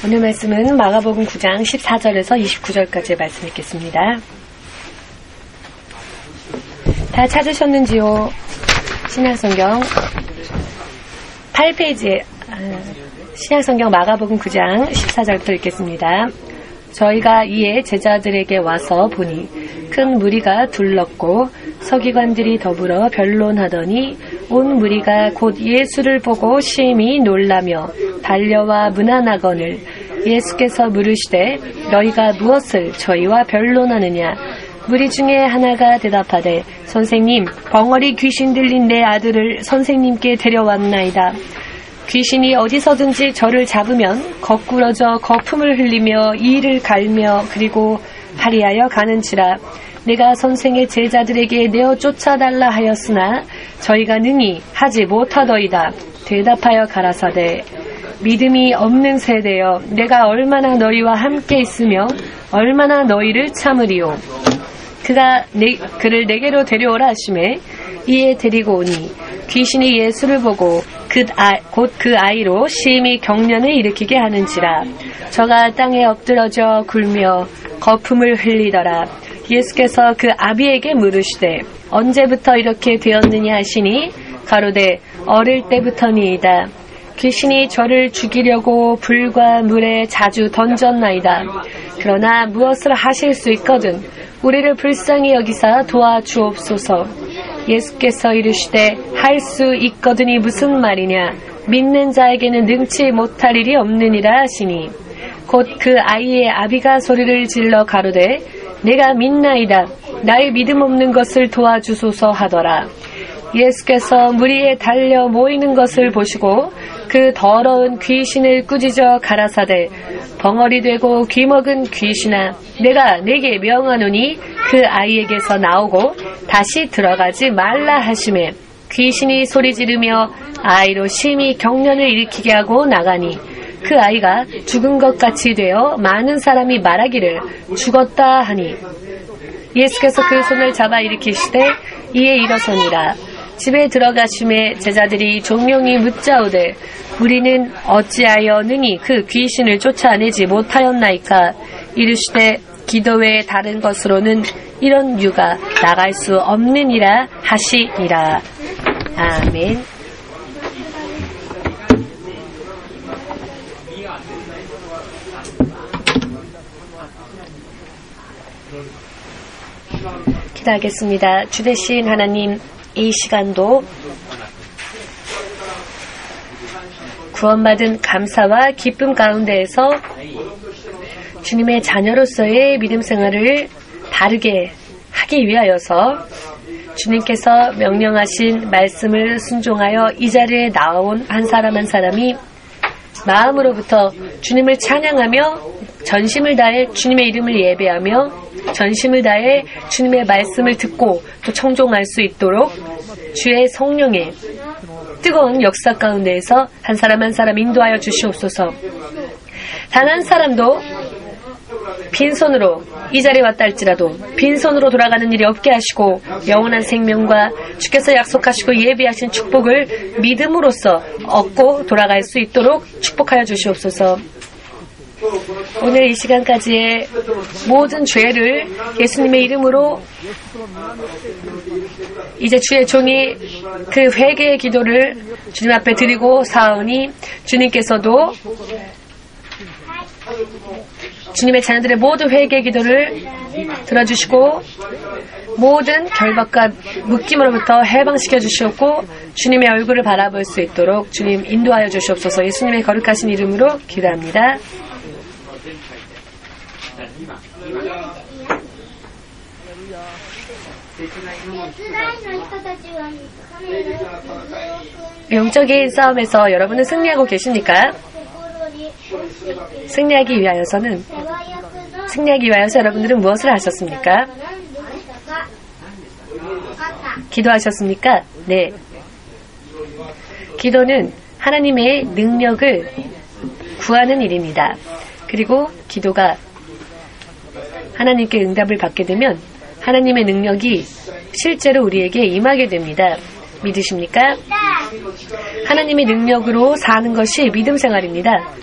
오늘 말씀은 마가복음 9장 14절에서 29절까지의 말씀 읽겠습니다. 다 찾으셨는지요? 신약성경 8페이지에 신약성경 마가복음 9장 14절부터 읽겠습니다. 저희가 이에 제자들에게 와서 보니 큰 무리가 둘렀고 서기관들이 더불어 변론하더니 온 무리가 곧 예수를 보고 심히 놀라며 달려와 문안하거늘 예수께서 물으시되 너희가 무엇을 저희와 변론하느냐. 무리 중에 하나가 대답하되 선생님, 벙어리 귀신 들린 내 아들을 선생님께 데려왔나이다. 귀신이 어디서든지 저를 잡으면 거꾸러져 거품을 흘리며 이를 갈며 그리고 파리하여 가는지라. 내가 선생의 제자들에게 내어 쫓아달라 하였으나 저희가 능히 하지 못하더이다. 대답하여 가라사대 믿음이 없는 세대여, 내가 얼마나 너희와 함께 있으며 얼마나 너희를 참으리요. 그가 그를 내게로 데려오라 하시매 이에 데리고 오니 귀신이 예수를 보고 곧 그 아이로 심히 경련을 일으키게 하는지라. 저가 땅에 엎드러져 굴며 거품을 흘리더라. 예수께서 그 아비에게 물으시되 언제부터 이렇게 되었느냐 하시니 가로되 어릴 때부터니이다. 귀신이 저를 죽이려고 불과 물에 자주 던졌나이다. 그러나 무엇을 하실 수 있거든 우리를 불쌍히 여기사 도와주옵소서. 예수께서 이르시되 할 수 있거든이 무슨 말이냐. 믿는 자에게는 능치 못할 일이 없느니라 하시니 곧 그 아이의 아비가 소리를 질러 가로되 내가 믿나이다. 나의 믿음 없는 것을 도와주소서 하더라. 예수께서 무리에 달려 모이는 것을 보시고 그 더러운 귀신을 꾸짖어 가라사대 벙어리 되고 귀먹은 귀신아, 내가 네게 명하노니 그 아이에게서 나오고 다시 들어가지 말라 하시매 귀신이 소리 지르며 아이로 심히 경련을 일으키게 하고 나가니 그 아이가 죽은 것 같이 되어 많은 사람이 말하기를 죽었다 하니 예수께서 그 손을 잡아 일으키시되 이에 일어서니라. 집에 들어가심에 제자들이 종용이 묻자오되 우리는 어찌하여 능히 그 귀신을 쫓아내지 못하였나이까. 이르시되 기도 외에 다른 것으로는 이런 유가 나갈 수 없느니라 하시니라. 아멘. 기도하겠습니다. 주 되신 하나님, 이 시간도 구원받은 감사와 기쁨 가운데에서 주님의 자녀로서의 믿음 생활을 바르게 하기 위하여서 주님께서 명령하신 말씀을 순종하여 이 자리에 나온 한 사람 한 사람이 마음으로부터 주님을 찬양하며 전심을 다해 주님의 이름을 예배하며 전심을 다해 주님의 말씀을 듣고 또 청종할 수 있도록 주의 성령의 뜨거운 역사 가운데에서 한 사람 한 사람 인도하여 주시옵소서. 단 한 사람도 빈손으로 이 자리에 왔다 할지라도 빈손으로 돌아가는 일이 없게 하시고 영원한 생명과 주께서 약속하시고 예비하신 축복을 믿음으로써 얻고 돌아갈 수 있도록 축복하여 주시옵소서. 오늘 이 시간까지의 모든 죄를 예수님의 이름으로 이제 주의 종이 그 회개의 기도를 주님 앞에 드리고 사오니 주님께서도 주님의 자녀들의 모든 회개의 기도를 들어주시고 모든 결박과 묶임으로부터 해방시켜 주시옵고 주님의 얼굴을 바라볼 수 있도록 주님 인도하여 주시옵소서. 예수님의 거룩하신 이름으로 기도합니다. 영적인 싸움에서 여러분은 승리하고 계십니까? 승리하기 위하여서 여러분들은 무엇을 하셨습니까? 기도하셨습니까? 네. 기도는 하나님의 능력을 구하는 일입니다. 그리고 기도가 하나님께 응답을 받게 되면 하나님의 능력이 실제로 우리에게 임하게 됩니다. 믿으십니까? 하나님의 능력으로 사는 것이 믿음 생활입니다.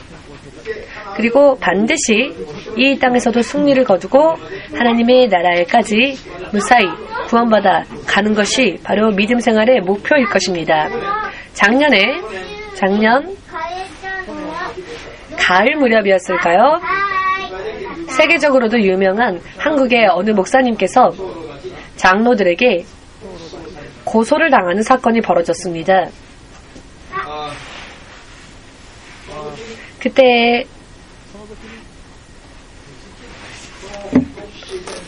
그리고 반드시 이 땅에서도 승리를 거두고 하나님의 나라에까지 무사히 구원받아 가는 것이 바로 믿음 생활의 목표일 것입니다. 작년 가을 무렵이었을까요? 세계적으로도 유명한 한국의 어느 목사님께서 장로들에게 고소를 당하는 사건이 벌어졌습니다. 그때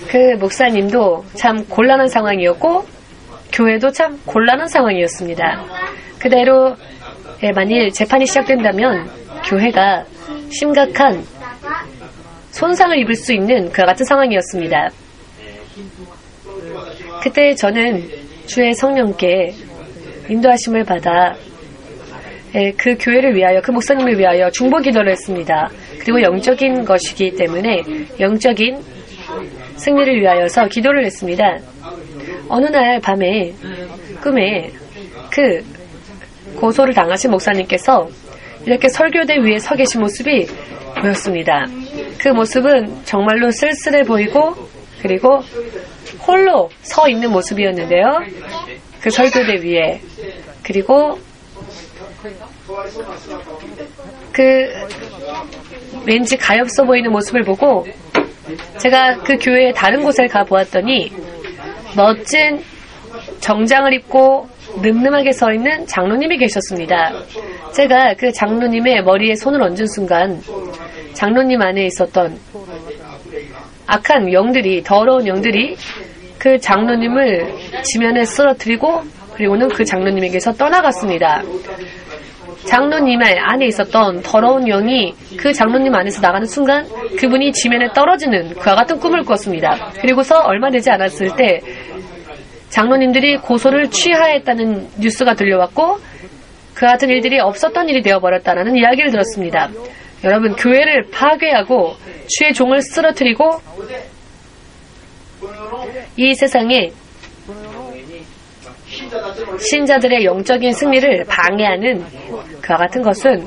그 목사님도 참 곤란한 상황이었고 교회도 참 곤란한 상황이었습니다. 그대로 만일 재판이 시작된다면 교회가 심각한 손상을 입을 수 있는 그와 같은 상황이었습니다. 그때 저는 주의 성령께 인도하심을 받아 그 교회를 위하여, 그 목사님을 위하여 중보 기도를 했습니다. 그리고 영적인 것이기 때문에 영적인 승리를 위하여서 기도를 했습니다. 어느 날 밤에 꿈에 그 고소를 당하신 목사님께서 이렇게 설교대 위에 서 계신 모습이 보였습니다. 그 모습은 정말로 쓸쓸해 보이고 그리고 홀로 서 있는 모습이었는데요. 그 설교대 위에. 그리고 그 왠지 가엾어 보이는 모습을 보고 제가 그 교회의 다른 곳에 가보았더니 멋진 정장을 입고 늠름하게 서 있는 장로님이 계셨습니다. 제가 그 장로님의 머리에 손을 얹은 순간 장로님 안에 있었던 악한 영들이, 더러운 영들이 그 장로님을 지면에 쓰러뜨리고 그리고는 그 장로님에게서 떠나갔습니다. 장로님 안에 있었던 더러운 영이 그 장로님 안에서 나가는 순간 그분이 지면에 떨어지는 그와 같은 꿈을 꿨습니다. 그리고서 얼마 되지 않았을 때 장로님들이 고소를 취하했다는 뉴스가 들려왔고 그 같은 일들이 없었던 일이 되어버렸다는 이야기를 들었습니다. 여러분, 교회를 파괴하고 주의 종을 쓰러뜨리고 이 세상에 신자들의 영적인 승리를 방해하는 그와 같은 것은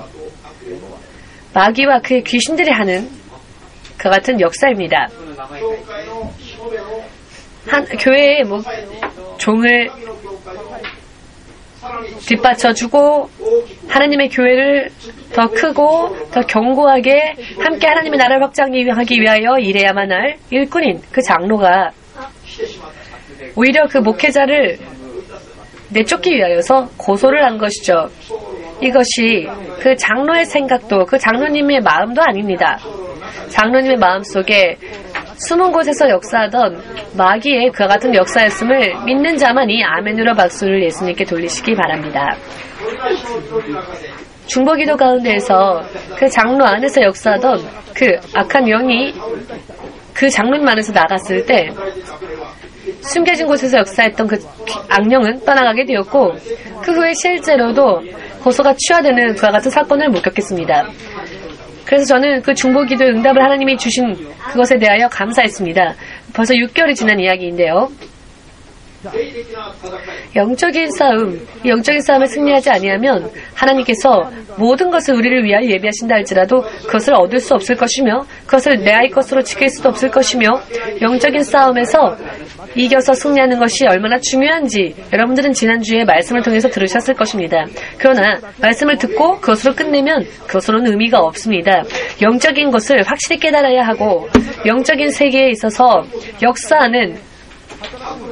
마귀와 그의 귀신들이 하는 그와 같은 역사입니다. 교회의 종을 뒷받쳐주고 하나님의 교회를 더 크고 더 견고하게 함께 하나님의 나라를 확장하기 위하여 일해야만 할 일꾼인 그 장로가 오히려 그 목회자를 내쫓기 위하여서 고소를 한 것이죠. 이것이 그 장로의 생각도 그 장로님의 마음도 아닙니다. 장로님의 마음속에 숨은 곳에서 역사하던 마귀의 그와 같은 역사였음을 믿는 자만이 아멘으로 박수를 예수님께 돌리시기 바랍니다. 중보기도 가운데에서 그 장로 안에서 역사하던 그 악한 영이 그 장로님 안에서 나갔을 때 숨겨진 곳에서 역사했던 그 악령은 떠나가게 되었고 그 후에 실제로도 고소가 취하되는 그와 같은 사건을 목격했습니다. 그래서 저는 그 중보기도의 응답을 하나님이 주신 그것에 대하여 감사했습니다. 벌써 6개월이 지난 이야기인데요. 영적인 싸움에 승리하지 아니하면 하나님께서 모든 것을 우리를 위하여 예비하신다 할지라도 그것을 얻을 수 없을 것이며 그것을 내 아이 것으로 지킬 수도 없을 것이며 영적인 싸움에서 이겨서 승리하는 것이 얼마나 중요한지 여러분들은 지난주에 말씀을 통해서 들으셨을 것입니다. 그러나 말씀을 듣고 그것으로 끝내면 그것으로는 의미가 없습니다. 영적인 것을 확실히 깨달아야 하고 영적인 세계에 있어서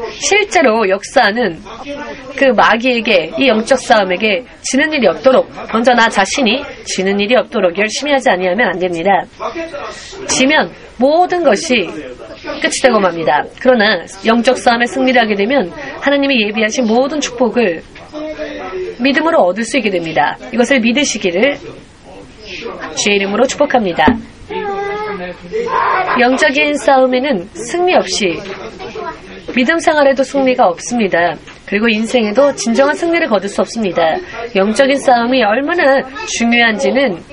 실제로 역사하는 그 마귀에게 이 영적 싸움에게 지는 일이 없도록 먼저 나 자신이 지는 일이 없도록 열심히 하지 아니하면 안 됩니다. 지면 모든 것이 끝이 되고 맙니다. 그러나 영적 싸움에 승리를 하게 되면 하나님이 예비하신 모든 축복을 믿음으로 얻을 수 있게 됩니다. 이것을 믿으시기를 주의 이름으로 축복합니다. 영적인 싸움에는 승리 없이 믿음 생활에도 승리가 없습니다. 그리고 인생에도 진정한 승리를 거둘 수 없습니다. 영적인 싸움이 얼마나 중요한지는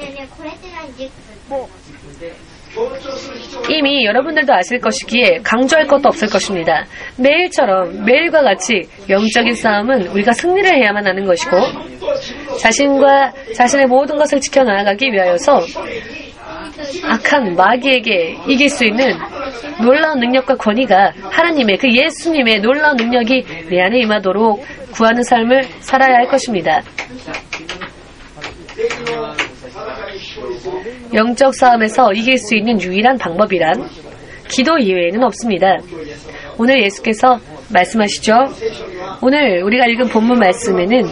이미 여러분들도 아실 것이기에 강조할 것도 없을 것입니다. 매일과 같이 영적인 싸움은 우리가 승리를 해야만 하는 것이고 자신과 자신의 모든 것을 지켜나가기 위하여서 악한 마귀에게 이길 수 있는 놀라운 능력과 권위가 하나님의 그 예수님의 놀라운 능력이 내 안에 임하도록 구하는 삶을 살아야 할 것입니다. 영적 싸움에서 이길 수 있는 유일한 방법이란 기도 이외에는 없습니다. 오늘 예수께서 말씀하시죠. 오늘 우리가 읽은 본문 말씀에는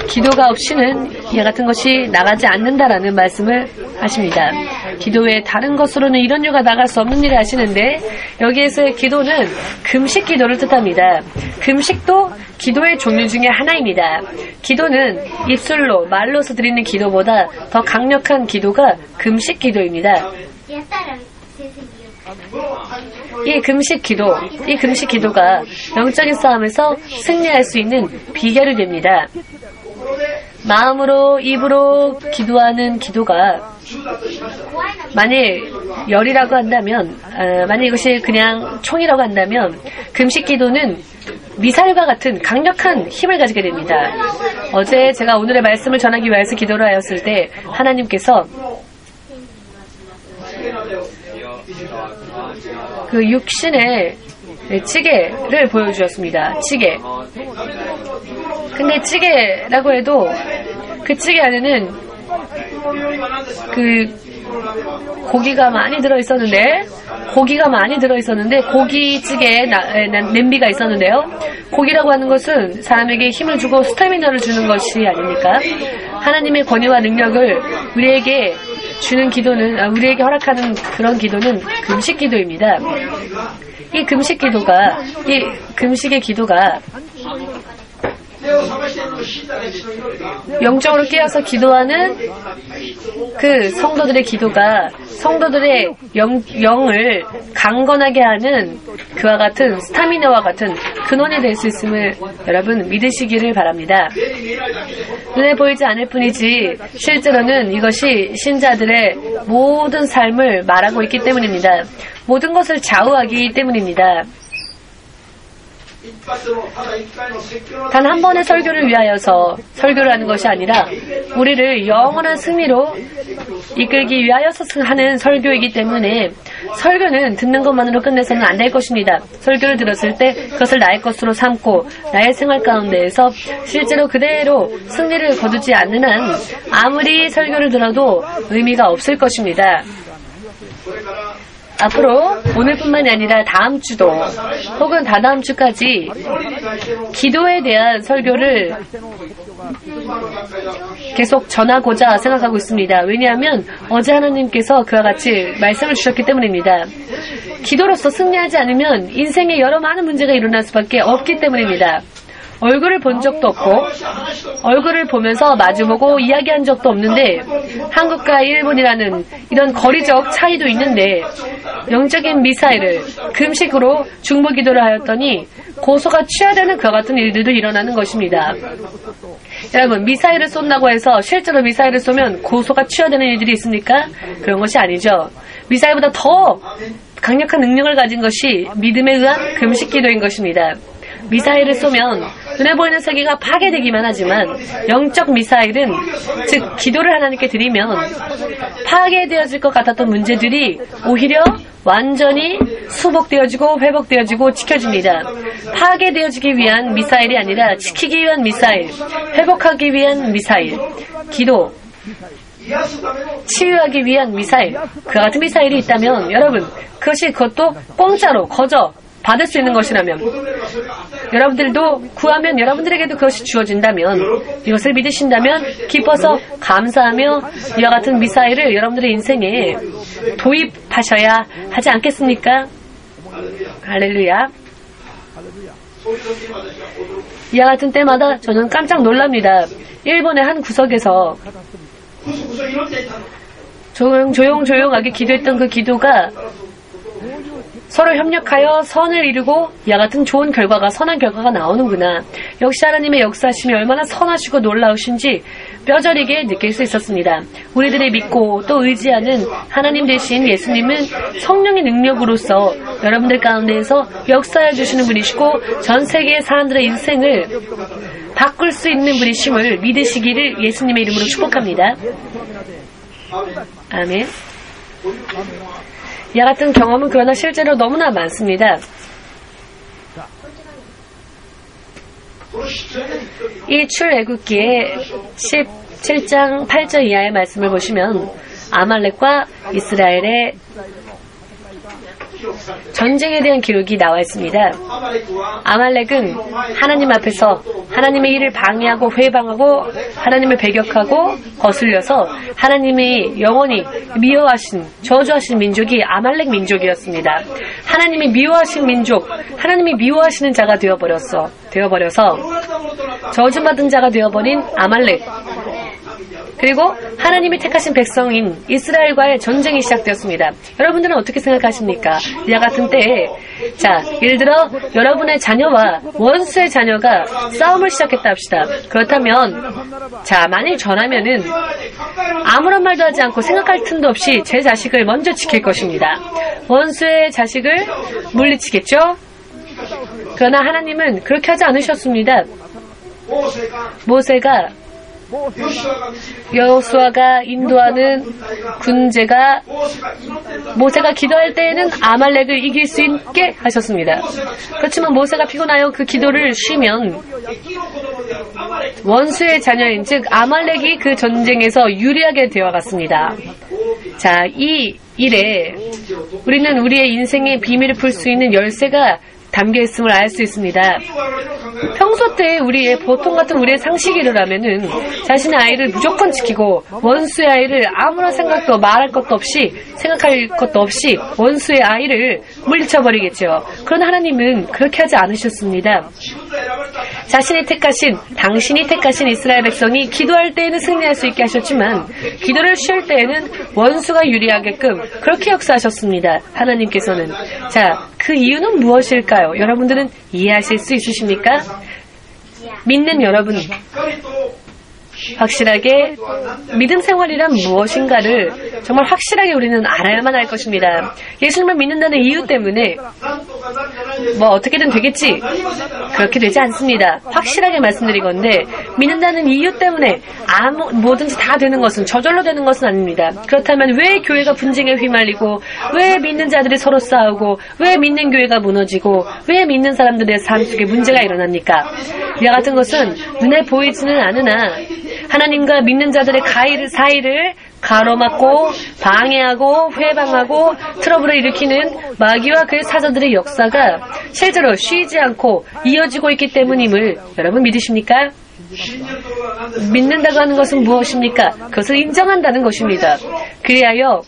기도가 없이는 이와 같은 것이 나가지 않는다라는 말씀을 하십니다. 기도 외에 다른 것으로는 이런 유가 나갈 수 없는 일을 하시는데 여기에서의 기도는 금식 기도를 뜻합니다. 금식도 기도의 종류 중에 하나입니다. 기도는 입술로 말로서 드리는 기도보다 더 강력한 기도가 금식 기도입니다. 이 금식 기도가 영적인 싸움에서 승리할 수 있는 비결이 됩니다. 마음으로 입으로 기도하는 기도가 만일 열이라고 한다면 만일 이것이 그냥 총이라고 한다면 금식 기도는 미사일과 같은 강력한 힘을 가지게 됩니다. 어제 제가 오늘의 말씀을 전하기 위해서 기도를 하였을 때 하나님께서 그 육신의 찌개를 보여주셨습니다. 찌개. 근데 찌개라고 해도 그 찌개 안에는 그 고기가 많이 들어있었는데 고기찌개에 냄비가 있었는데요. 고기라고 하는 것은 사람에게 힘을 주고 스태미너를 주는 것이 아닙니까? 하나님의 권위와 능력을 우리에게 주는 기도는 우리에게 허락하는 그런 기도는 금식 기도입니다. 이 금식의 기도가 영적으로 깨어서 기도하는 그 성도들의 기도가 성도들의 영을 강건하게 하는 그와 같은 스타미나와 같은 근원이 될 수 있음을 여러분 믿으시기를 바랍니다. 눈에 보이지 않을 뿐이지 실제로는 이것이 신자들의 모든 삶을 말하고 있기 때문입니다. 모든 것을 좌우하기 때문입니다. 단 한 번의 설교를 위하여서 설교를 하는 것이 아니라 우리를 영원한 승리로 이끌기 위하여서 하는 설교이기 때문에 설교는 듣는 것만으로 끝내서는 안 될 것입니다. 설교를 들었을 때 그것을 나의 것으로 삼고 나의 생활 가운데에서 실제로 그대로 승리를 거두지 않는 한 아무리 설교를 들어도 의미가 없을 것입니다. 앞으로 오늘뿐만이 아니라 다음 주도 혹은 다다음 주까지 기도에 대한 설교를 계속 전하고자 생각하고 있습니다. 왜냐하면 어제 하나님께서 그와 같이 말씀을 주셨기 때문입니다. 기도로서 승리하지 않으면 인생에 여러 많은 문제가 일어날 수밖에 없기 때문입니다. 얼굴을 본 적도 없고 얼굴을 보면서 마주보고 이야기한 적도 없는데 한국과 일본이라는 이런 거리적 차이도 있는데 영적인 미사일을 금식으로 중보기도를 하였더니 고소가 취하되는 그와 같은 일들도 일어나는 것입니다. 여러분, 미사일을 쏜다고 해서 실제로 미사일을 쏘면 고소가 취하되는 일들이 있습니까? 그런 것이 아니죠. 미사일보다 더 강력한 능력을 가진 것이 믿음에 의한 금식기도인 것입니다. 미사일을 쏘면 눈에 보이는 세계가 파괴되기만 하지만 영적 미사일은 즉 기도를 하나님께 드리면 파괴되어질 것 같았던 문제들이 오히려 완전히 수복되어지고 회복되어지고 지켜집니다. 파괴되어지기 위한 미사일이 아니라 지키기 위한 미사일, 회복하기 위한 미사일, 기도, 치유하기 위한 미사일, 그와 같은 미사일이 있다면 여러분 그것도 공짜로 거저 받을 수 있는 것이라면 여러분들도 구하면 여러분들에게도 그것이 주어진다면 이것을 믿으신다면 기뻐서 감사하며 이와 같은 미사일을 여러분들의 인생에 도입하셔야 하지 않겠습니까? 할렐루야. 이와 같은 때마다 저는 깜짝 놀랍니다. 일본의 한 구석에서 조용조용하게 기도했던 그 기도가 서로 협력하여 선을 이루고 이와 같은 좋은 결과가 선한 결과가 나오는구나. 역시 하나님의 역사심이 얼마나 선하시고 놀라우신지 뼈저리게 느낄 수 있었습니다. 우리들이 믿고 또 의지하는 하나님 되신 예수님은 성령의 능력으로서 여러분들 가운데에서 역사해 주시는 분이시고 전 세계의 사람들의 인생을 바꿀 수 있는 분이심을 믿으시기를 예수님의 이름으로 축복합니다. 아멘. 이와 같은 경험은 그러나 실제로 너무나 많습니다. 이 출애굽기의 17장 8절 이하의 말씀을 보시면 아말렉과 이스라엘의 전쟁에 대한 기록이 나와 있습니다. 아말렉은 하나님 앞에서 하나님의 일을 방해하고 회방하고 하나님을 배격하고 거슬려서 하나님이 영원히 미워하신 저주하신 민족이 아말렉 민족이었습니다. 하나님이 미워하신 민족, 하나님이 미워하시는 자가 되어버려서 저주받은 자가 되어버린 아말렉, 그리고 하나님이 택하신 백성인 이스라엘과의 전쟁이 시작되었습니다. 여러분들은 어떻게 생각하십니까? 이와 같은 때에 예를 들어 여러분의 자녀와 원수의 자녀가 싸움을 시작했다 합시다. 그렇다면 만일 전하면은 아무런 말도 하지 않고 생각할 틈도 없이 제 자식을 먼저 지킬 것입니다. 원수의 자식을 물리치겠죠? 그러나 하나님은 그렇게 하지 않으셨습니다. 여호수아가 인도하는 군제가 모세가 기도할 때에는 아말렉을 이길 수 있게 하셨습니다. 그렇지만 모세가 피곤하여 그 기도를 쉬면 원수의 자녀인 즉 아말렉이 그 전쟁에서 유리하게 되어갔습니다. 이 일에 우리는 우리의 인생의 비밀을 풀 수 있는 열쇠가 담겨 있음을 알 수 있습니다. 평소 때 보통 같은 우리의 상식이라면은 자신의 아이를 무조건 지키고 원수의 아이를 아무런 생각도 말할 것도 없이 생각할 것도 없이 원수의 아이를 물리쳐버리겠죠. 그러나 하나님은 그렇게 하지 않으셨습니다. 당신이 택하신 이스라엘 백성이 기도할 때에는 승리할 수 있게 하셨지만 기도를 쉴 때에는 원수가 유리하게끔 그렇게 역사하셨습니다. 하나님께서는. 그 이유는 무엇일까요? 여러분들은 이해하실 수 있으십니까? 믿는 여러분, 확실하게 믿음 생활이란 무엇인가를 정말 확실하게 우리는 알아야만 할 것입니다. 예수님을 믿는다는 이유 때문에 어떻게든 되겠지, 그렇게 되지 않습니다. 확실하게 말씀드리건데 믿는다는 이유 때문에 뭐든지 다 되는 것은 저절로 되는 것은 아닙니다. 그렇다면 왜 교회가 분쟁에 휘말리고 왜 믿는 자들이 서로 싸우고 왜 믿는 교회가 무너지고 왜 믿는 사람들의 삶 속에 문제가 일어납니까? 이와 같은 것은 눈에 보이지는 않으나 하나님과 믿는 자들의 사이를 가로막고 방해하고 회방하고 트러블을 일으키는 마귀와 그의 사자들의 역사가 실제로 쉬지 않고 이어지고 있기 때문임을 여러분 믿으십니까? 믿는다고 하는 것은 무엇입니까? 그것을 인정한다는 것입니다. 그리하여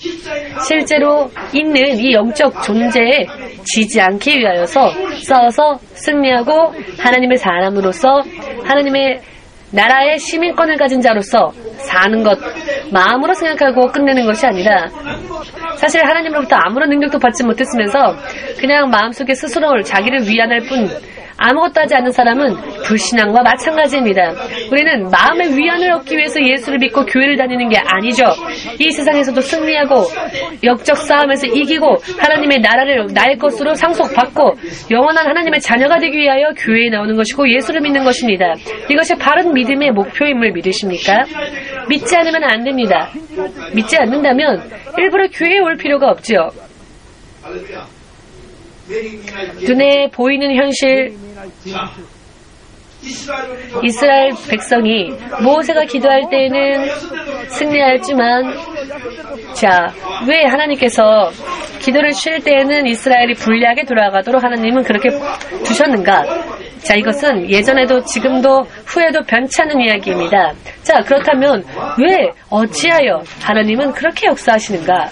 실제로 있는 이 영적 존재에 지지 않기 위하여서 싸워서 승리하고 하나님의 사람으로서 하나님의 나라의 시민권을 가진 자로서 사는 것, 마음으로 생각하고 끝내는 것이 아니라 사실 하나님으로부터 아무런 능력도 받지 못했으면서 그냥 마음속에 스스로 자기를 위안할 뿐 아무것도 하지 않는 사람은 불신앙과 마찬가지입니다. 우리는 마음의 위안을 얻기 위해서 예수를 믿고 교회를 다니는 게 아니죠. 이 세상에서도 승리하고 영적 싸움에서 이기고 하나님의 나라를 나의 것으로 상속받고 영원한 하나님의 자녀가 되기 위하여 교회에 나오는 것이고 예수를 믿는 것입니다. 이것이 바른 믿음의 목표임을 믿으십니까? 믿지 않으면 안 됩니다. 믿지 않는다면 일부러 교회에 올 필요가 없지요. 눈에 보이는 현실, 이스라엘 백성이 모세가 기도할 때에는 승리하였지만 왜 하나님께서 기도를 쉴 때에는 이스라엘이 불리하게 돌아가도록 하나님은 그렇게 두셨는가? 이것은 예전에도 지금도 후에도 변치 않는 이야기입니다. 그렇다면 왜 어찌하여 하나님은 그렇게 역사하시는가?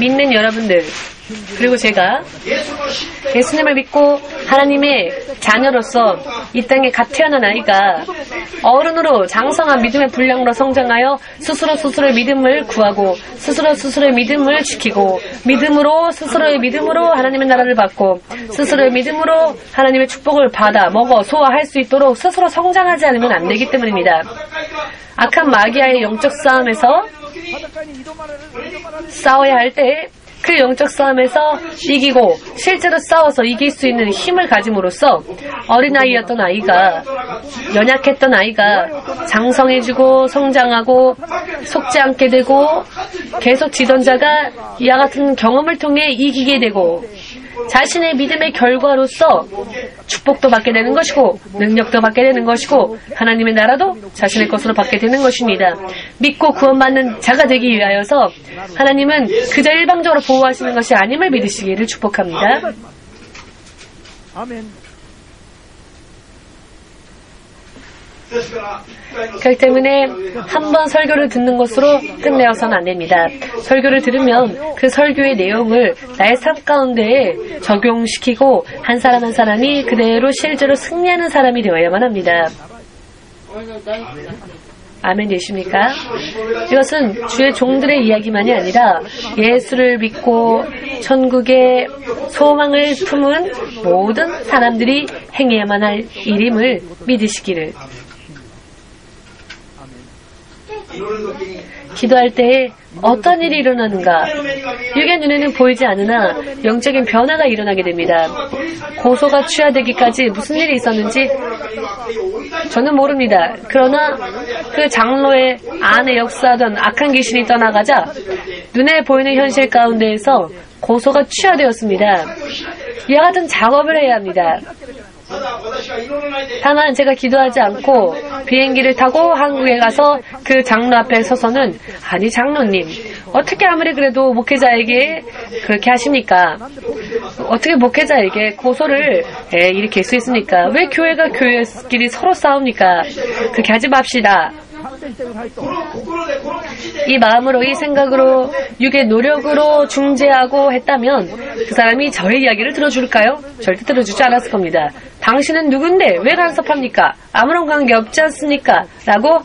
믿는 여러분들, 그리고 제가 예수님을 믿고 하나님의 자녀로서 이 땅에 갓 태어난 아이가 어른으로 장성한 믿음의 분량으로 성장하여 스스로의 믿음을 구하고 스스로의 믿음을 지키고 스스로의 믿음으로 하나님의 나라를 받고 스스로의 믿음으로 하나님의 축복을 받아 먹어 소화할 수 있도록 스스로 성장하지 않으면 안 되기 때문입니다. 악한 마귀와의 영적 싸움에서 싸워야 할 때 그 영적 싸움에서 이기고 실제로 싸워서 이길 수 있는 힘을 가짐으로써 어린아이였던 아이가 연약했던 아이가 장성해지고 성장하고 속지 않게 되고 계속 지던 자가 이와 같은 경험을 통해 이기게 되고 자신의 믿음의 결과로서 축복도 받게 되는 것이고 능력도 받게 되는 것이고 하나님의 나라도 자신의 것으로 받게 되는 것입니다. 믿고 구원받는 자가 되기 위하여서 하나님은 그저 일방적으로 보호하시는 것이 아님을 믿으시기를 축복합니다. 아멘. 그렇기 때문에 한 번 설교를 듣는 것으로 끝내어서는 안 됩니다. 설교를 들으면 그 설교의 내용을 나의 삶 가운데에 적용시키고 한 사람 한 사람이 그대로 실제로 승리하는 사람이 되어야만 합니다. 아멘 되십니까? 이것은 주의 종들의 이야기만이 아니라 예수를 믿고 천국의 소망을 품은 모든 사람들이 행해야만 할 일임을 믿으시기를. 기도할 때에 어떤 일이 일어나는가? 육의 눈에는 보이지 않으나 영적인 변화가 일어나게 됩니다. 고소가 취하되기까지 무슨 일이 있었는지 저는 모릅니다. 그러나 그 장로의 안에 역사하던 악한 귀신이 떠나가자 눈에 보이는 현실 가운데에서 고소가 취하되었습니다. 이와 같은 작업을 해야 합니다. 다만 제가 기도하지 않고 비행기를 타고 한국에 가서 그 장로 앞에 서서는 아니 장로님 어떻게 아무리 그래도 목회자에게 그렇게 하십니까? 어떻게 목회자에게 고소를 일으킬 수 있습니까? 왜 교회가 교회끼리 서로 싸웁니까? 그렇게 하지 맙시다. 이 마음으로 이 생각으로 육의 노력으로 중재하고 했다면 그 사람이 저의 이야기를 들어줄까요? 절대 들어주지 않았을 겁니다. 당신은 누군데 왜 간섭합니까? 아무런 관계 없지 않습니까? 라고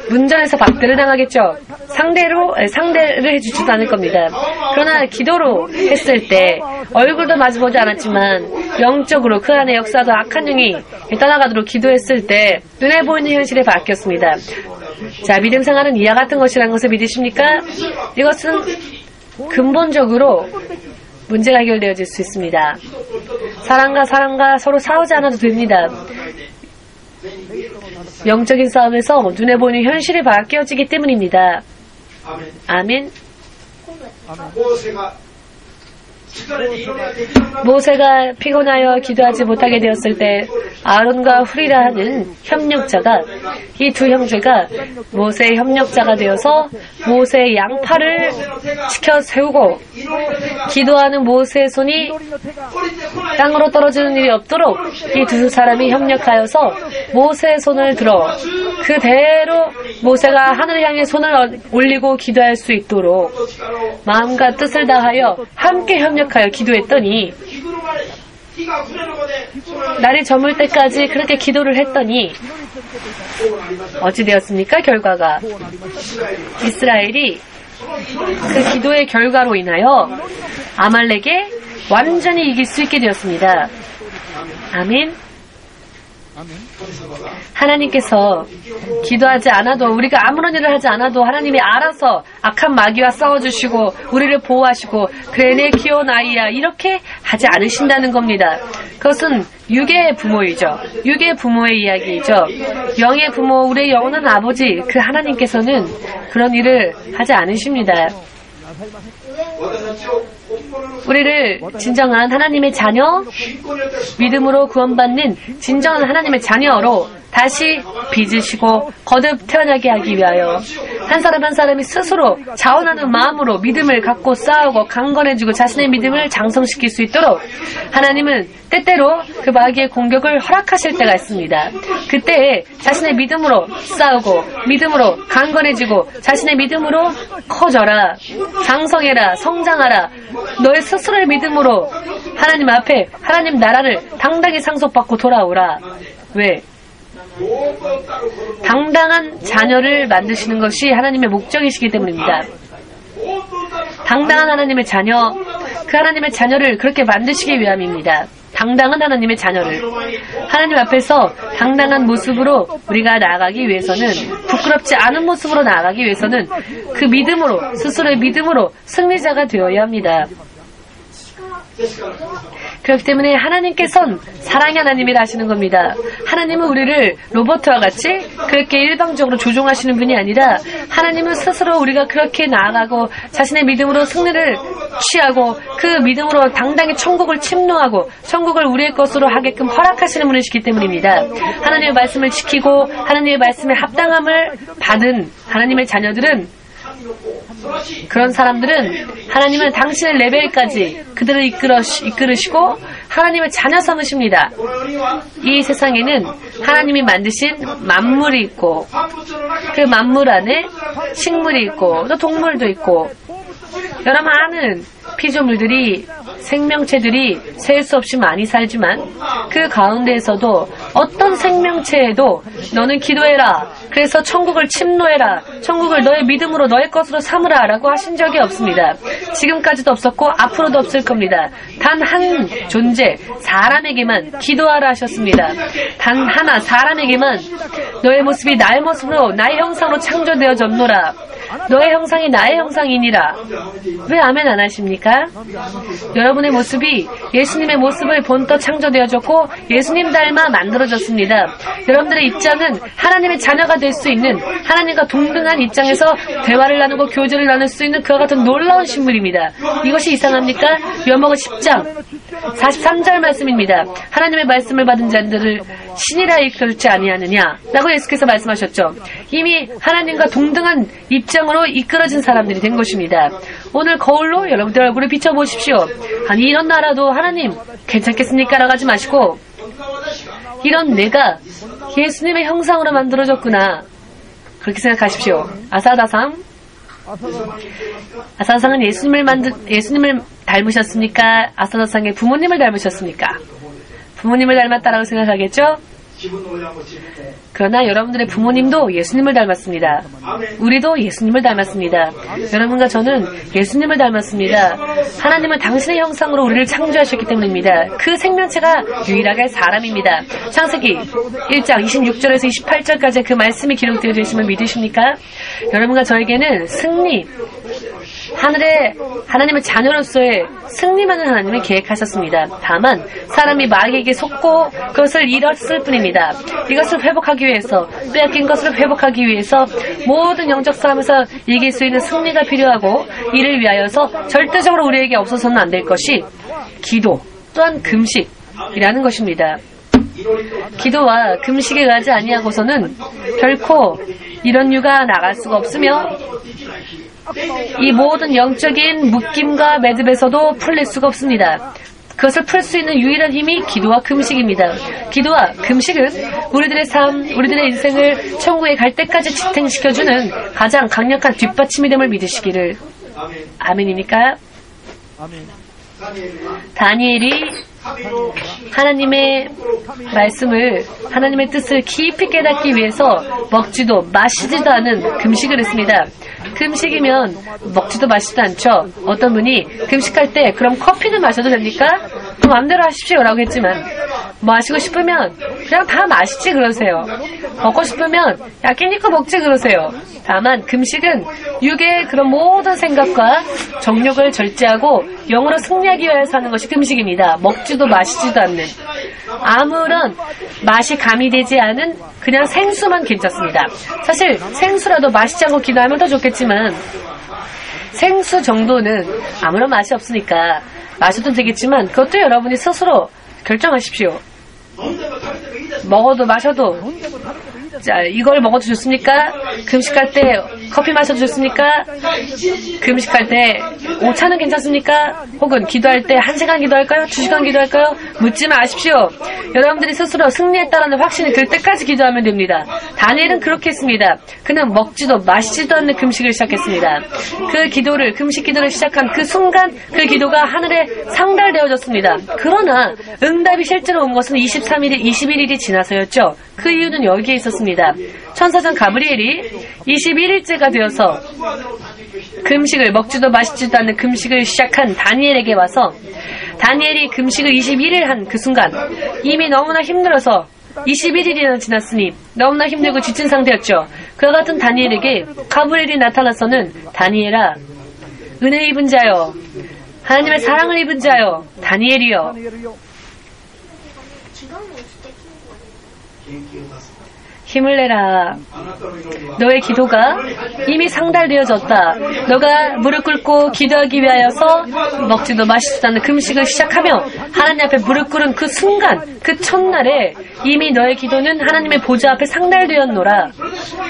문전에서 박대를 당하겠죠. 상대를 해주지도 않을 겁니다. 그러나 기도로 했을 때 얼굴도 마주보지 않았지만 영적으로 그 안에 역사도 악한 영이 떠나가도록 기도했을 때 눈에 보이는 현실에 바뀌었습니다. 자, 믿음 생활은 이와 같은 것이라는 것을 믿으십니까? 이것은 근본적으로 문제가 해결되어질 수 있습니다. 사람과 서로 싸우지 않아도 됩니다. 영적인 싸움에서 눈에 보이는 현실이 바뀌어지기 때문입니다. 아멘. 모세가 피곤하여 기도하지 못하게 되었을 때 아론과 훌이라 하는 협력자가 이 두 형제가 모세의 협력자가 되어서 모세의 양팔을 지켜 세우고 기도하는 모세의 손이 땅으로 떨어지는 일이 없도록 이 두 사람이 협력하여서 모세의 손을 들어 그대로 모세가 하늘을 향해 손을 올리고 기도할 수 있도록 마음과 뜻을 다하여 함께 협력하여 기도했더니 날이 저물 때까지 그렇게 기도를 했더니 어찌 되었습니까? 결과가 이스라엘이 그 기도의 결과로 인하여 아말렉에 완전히 이길 수 있게 되었습니다. 아멘. 하나님께서 기도하지 않아도 우리가 아무런 일을 하지 않아도 하나님이 알아서 악한 마귀와 싸워주시고 우리를 보호하시고 그래 내 귀여운 아이야 이렇게 하지 않으신다는 겁니다. 그것은 육의 부모이죠. 육의 부모의 이야기이죠. 영의 부모 우리의 영원한 아버지 그 하나님께서는 그런 일을 하지 않으십니다. 우리를 진정한 하나님의 자녀, 믿음으로 구원받는 진정한 하나님의 자녀로 다시 빚으시고 거듭 태어나게 하기 위하여 한 사람 한 사람이 스스로 자원하는 마음으로 믿음을 갖고 싸우고 강건해지고 자신의 믿음을 장성시킬 수 있도록 하나님은 때때로 그 마귀의 공격을 허락하실 때가 있습니다. 그때 자신의 믿음으로 싸우고 믿음으로 강건해지고 자신의 믿음으로 커져라, 장성해라, 성장하라. 너의 스스로의 믿음으로 하나님 앞에 하나님 나라를 당당히 상속받고 돌아오라. 왜? 당당한 자녀를 만드시는 것이 하나님의 목적이시기 때문입니다. 당당한 하나님의 자녀, 그 하나님의 자녀를 그렇게 만드시기 위함입니다. 당당한 하나님의 자녀를 하나님 앞에서 당당한 모습으로 우리가 나아가기 위해서는 부끄럽지 않은 모습으로 나아가기 위해서는 그 믿음으로 스스로의 믿음으로 승리자가 되어야 합니다. 그렇기 때문에 하나님께서는 사랑의 하나님이라 하시는 겁니다. 하나님은 우리를 로봇과 같이 그렇게 일방적으로 조종하시는 분이 아니라 하나님은 스스로 우리가 그렇게 나아가고 자신의 믿음으로 승리를 취하고 그 믿음으로 당당히 천국을 침노하고 천국을 우리의 것으로 하게끔 허락하시는 분이시기 때문입니다. 하나님의 말씀을 지키고 하나님의 말씀에 합당함을 받은 하나님의 자녀들은, 그런 사람들은 하나님은 당신의 레벨까지 그들을 이끌으시고 하나님의 자녀 삼으십니다. 이 세상에는 하나님이 만드신 만물이 있고 그 만물 안에 식물이 있고 또 동물도 있고 여러 많은 피조물들이, 생명체들이 셀 수 없이 많이 살지만 그 가운데에서도 어떤 생명체에도 너는 기도해라, 그래서 천국을 침노해라, 천국을 너의 믿음으로 너의 것으로 삼으라 라고 하신 적이 없습니다. 지금까지도 없었고 앞으로도 없을 겁니다. 단 한 존재, 사람에게만 기도하라 하셨습니다. 단 하나, 사람에게만 너의 모습이 나의 모습으로 나의 형상으로 창조되어졌노라, 너의 형상이 나의 형상이니라. 왜 아멘 안 하십니까? 여러분의 모습이 예수님의 모습을 본떠 창조되어졌고 예수님 닮아 만들어졌습니다. 여러분들의 입장은 하나님의 자녀가 될 수 있는, 하나님과 동등한 입장에서 대화를 나누고 교제를 나눌 수 있는 그와 같은 놀라운 신물입니다. 이것이 이상합니까? 요한복음 10장 43절 말씀입니다. 하나님의 말씀을 받은 자들을 신이라 이끌지 아니하느냐 라고 예수께서 말씀하셨죠. 이미 하나님과 동등한 입장으로 이끌어진 사람들이 된 것입니다. 오늘 거울로 여러분들 얼굴을 비춰보십시오. 아니 이런 나라도 하나님 괜찮겠습니까? 라고 하지 마시고, 이런 내가 예수님의 형상으로 만들어졌구나, 그렇게 생각하십시오. 아사다상은 예수님을 닮으셨습니까? 아사다상의 부모님을 닮으셨습니까? 부모님을 닮았다라고 생각하겠죠? 그러나 여러분들의 부모님도 예수님을 닮았습니다. 우리도 예수님을 닮았습니다. 여러분과 저는 예수님을 닮았습니다. 하나님은 당신의 형상으로 우리를 창조하셨기 때문입니다. 그 생명체가 유일하게 사람입니다. 창세기 1장 26절에서 28절까지 그 말씀이 기록되어 있음을 믿으십니까? 여러분과 저에게는 승리, 하나님의 자녀로서의 승리만을 하나님이 계획하셨습니다. 다만 사람이 마귀에게 속고 그것을 잃었을 뿐입니다. 이것을 회복하기 위해서, 빼앗긴 것을 회복하기 위해서 모든 영적 싸움에서 이길 수 있는 승리가 필요하고, 이를 위하여서 절대적으로 우리에게 없어서는 안 될 것이 기도 또한 금식이라는 것입니다. 기도와 금식에 가지 아니하고서는 결코 이런 유가 나갈 수가 없으며 이 모든 영적인 묶임과 매듭에서도 풀릴 수가 없습니다. 그것을 풀 수 있는 유일한 힘이 기도와 금식입니다. 기도와 금식은 우리들의 삶, 우리들의 인생을 천국에 갈 때까지 지탱시켜주는 가장 강력한 뒷받침이 됨을 믿으시기를. 아멘입니까? 다니엘이 하나님의 말씀을, 하나님의 뜻을 깊이 깨닫기 위해서 먹지도 마시지도 않은 금식을 했습니다. 금식이면 먹지도 마시지도 않죠. 어떤 분이 금식할 때 그럼 커피는 마셔도 됩니까? 그럼 마음대로 하십시오 라고 했지만, 마시고 싶으면 그냥 다 마시지 그러세요. 먹고 싶으면 야 끼니껏 먹지 그러세요. 다만 금식은 육의 그런 모든 생각과 정욕을 절제하고 영으로 승리하기 위해서 하는 것이 금식입니다. 먹지도 마시지도 않는, 아무런 맛이 가미되지 않은 그냥 생수만 괜찮습니다. 사실 생수라도 마시지 않고 기도하면 더 좋겠지만 생수 정도는 아무런 맛이 없으니까 마셔도 되겠지만 그것도 여러분이 스스로 결정하십시오. 먹어도 마셔도, 자, 이걸 먹어도 좋습니까? 금식할 때 커피 마셔도 좋습니까? 금식할 때 오차는 괜찮습니까? 혹은 기도할 때 1시간 기도할까요? 2시간 기도할까요? 묻지 마십시오. 여러분들이 스스로 승리했다라는 확신이 들 때까지 기도하면 됩니다. 다니엘은 그렇게 했습니다. 그는 먹지도 마시지도 않는 금식을 시작했습니다. 그 기도를, 금식 기도를 시작한 그 순간 그 기도가 하늘에 상달되어졌습니다. 그러나 응답이 실제로 온 것은 21일이 지나서였죠. 그 이유는 여기에 있었습니다. 천사장 가브리엘이 21일째가 되어서 금식을, 먹지도 마시지도 않는 금식을 시작한 다니엘에게 와서, 다니엘이 금식을 21일 한 그 순간 이미 너무나 힘들어서 21일이나 지났으니 너무나 힘들고 지친 상태였죠. 그와 같은 다니엘에게 가브리엘이 나타나서는 다니엘아, 은혜 입은 자여, 하나님의 사랑을 입은 자여 다니엘이여 힘을 내라. 너의 기도가 이미 상달되어졌다. 너가 무릎 꿇고 기도하기 위하여서 먹지도 마시지도 않는 금식을 시작하며 하나님 앞에 무릎 꿇은 그 순간, 그 첫날에 이미 너의 기도는 하나님의 보좌 앞에 상달되었노라.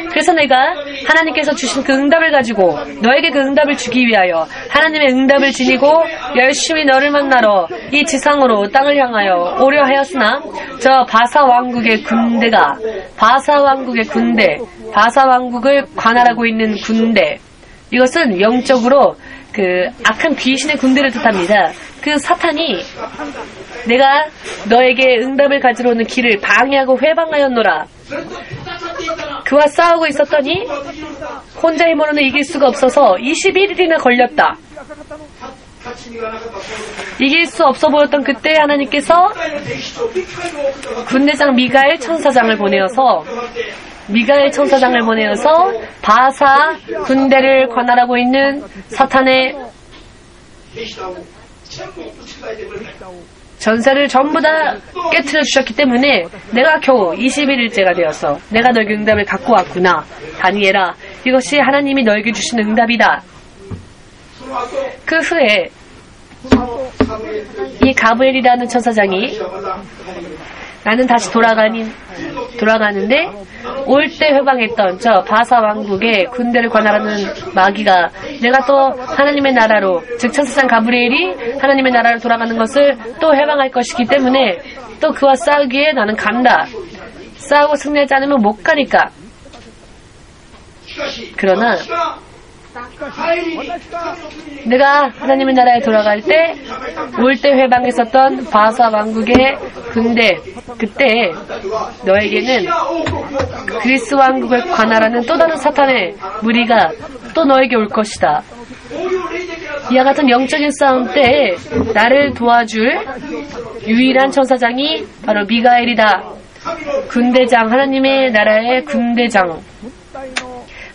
그래서 내가 하나님께서 주신 그 응답을 가지고 너에게 그 응답을 주기 위하여 하나님의 응답을 지니고 열심히 너를 만나러 이 지상으로 땅을 향하여 오려 하였으나 저 바사 왕국의 군대가 바사 왕국을 관할하고 있는 군대, 이것은 영적으로 그 악한 귀신의 군대를 뜻합니다. 그 사탄이 내가 너에게 응답을 가지러 오는 길을 방해하고 회방하였노라. 그와 싸우고 있었더니 혼자 힘으로는 이길 수가 없어서 21일이나 걸렸다. 이길 수 없어 보였던 그때 하나님께서 군대장 미가엘 천사장을 보내어서 바사 군대를 관할하고 있는 사탄의 전세를 전부 다 깨트려 주셨기 때문에 내가 겨우 21일째가 되었어. 내가 너에게 응답을 갖고 왔구나. 다니엘아, 이것이 하나님이 너에게 주신 응답이다. 그 후에 이 가브리엘이라는 천사장이 나는 다시 돌아가는데 올 때 회방했던 저 바사 왕국의 군대를 관할하는 마귀가 내가 또 하나님의 나라로, 즉 천사장 가브리엘이 하나님의 나라로 돌아가는 것을 또 회방할 것이기 때문에 또 그와 싸우기에 나는 간다. 싸우고 승리하지 않으면 못 가니까. 그러나 내가 하나님의 나라에 돌아갈 때 올 때 회방했었던 바사 왕국의 군대, 그때 너에게는 그리스 왕국을 관할하는 또 다른 사탄의 무리가 또 너에게 올 것이다. 이와 같은 영적인 싸움 때 나를 도와줄 유일한 천사장이 바로 미가엘이다. 군대장, 하나님의 나라의 군대장,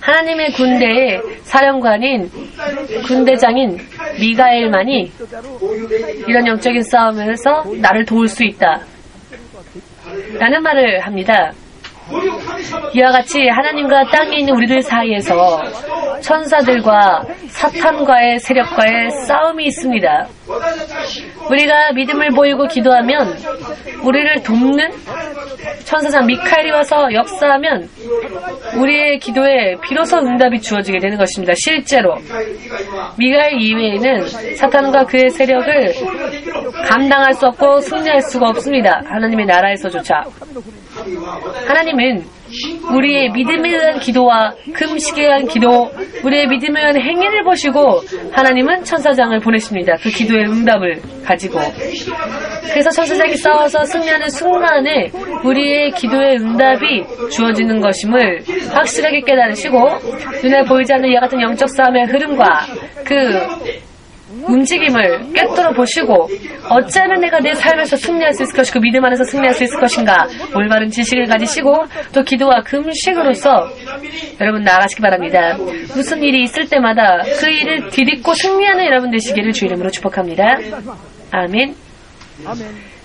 하나님의 군대의 사령관인 군대장인 미가엘만이 이런 영적인 싸움에서 나를 도울 수 있다 라는 말을 합니다. 이와 같이 하나님과 땅에 있는 우리들 사이에서 천사들과 사탄과의 세력과의 싸움이 있습니다. 우리가 믿음을 보이고 기도하면 우리를 돕는 천사장 미카엘이 와서 역사하면 우리의 기도에 비로소 응답이 주어지게 되는 것입니다. 실제로 미카엘 이외에는 사탄과 그의 세력을 감당할 수 없고 승리할 수가 없습니다. 하나님의 나라에서조차. 하나님은 우리의 믿음에 대한 기도와 금식에 대한 기도, 우리의 믿음에 대한 행위를 보시고 하나님은 천사장을 보내십니다. 그 기도의 응답을 가지고. 그래서 천사장이 싸워서 승리하는 순간에 우리의 기도의 응답이 주어지는 것임을 확실하게 깨달으시고 눈에 보이지 않는 이와 같은 영적 싸움의 흐름과 그 움직임을 꿰뚫어 보시고 어찌하면 내가 내 삶에서 승리할 수 있을 것이고 믿음 안에서 승리할 수 있을 것인가, 올바른 지식을 가지시고 또 기도와 금식으로서 여러분 나아가시기 바랍니다. 무슨 일이 있을 때마다 그 일을 디딛고 승리하는 여러분 되시기를 주 이름으로 축복합니다. 아멘.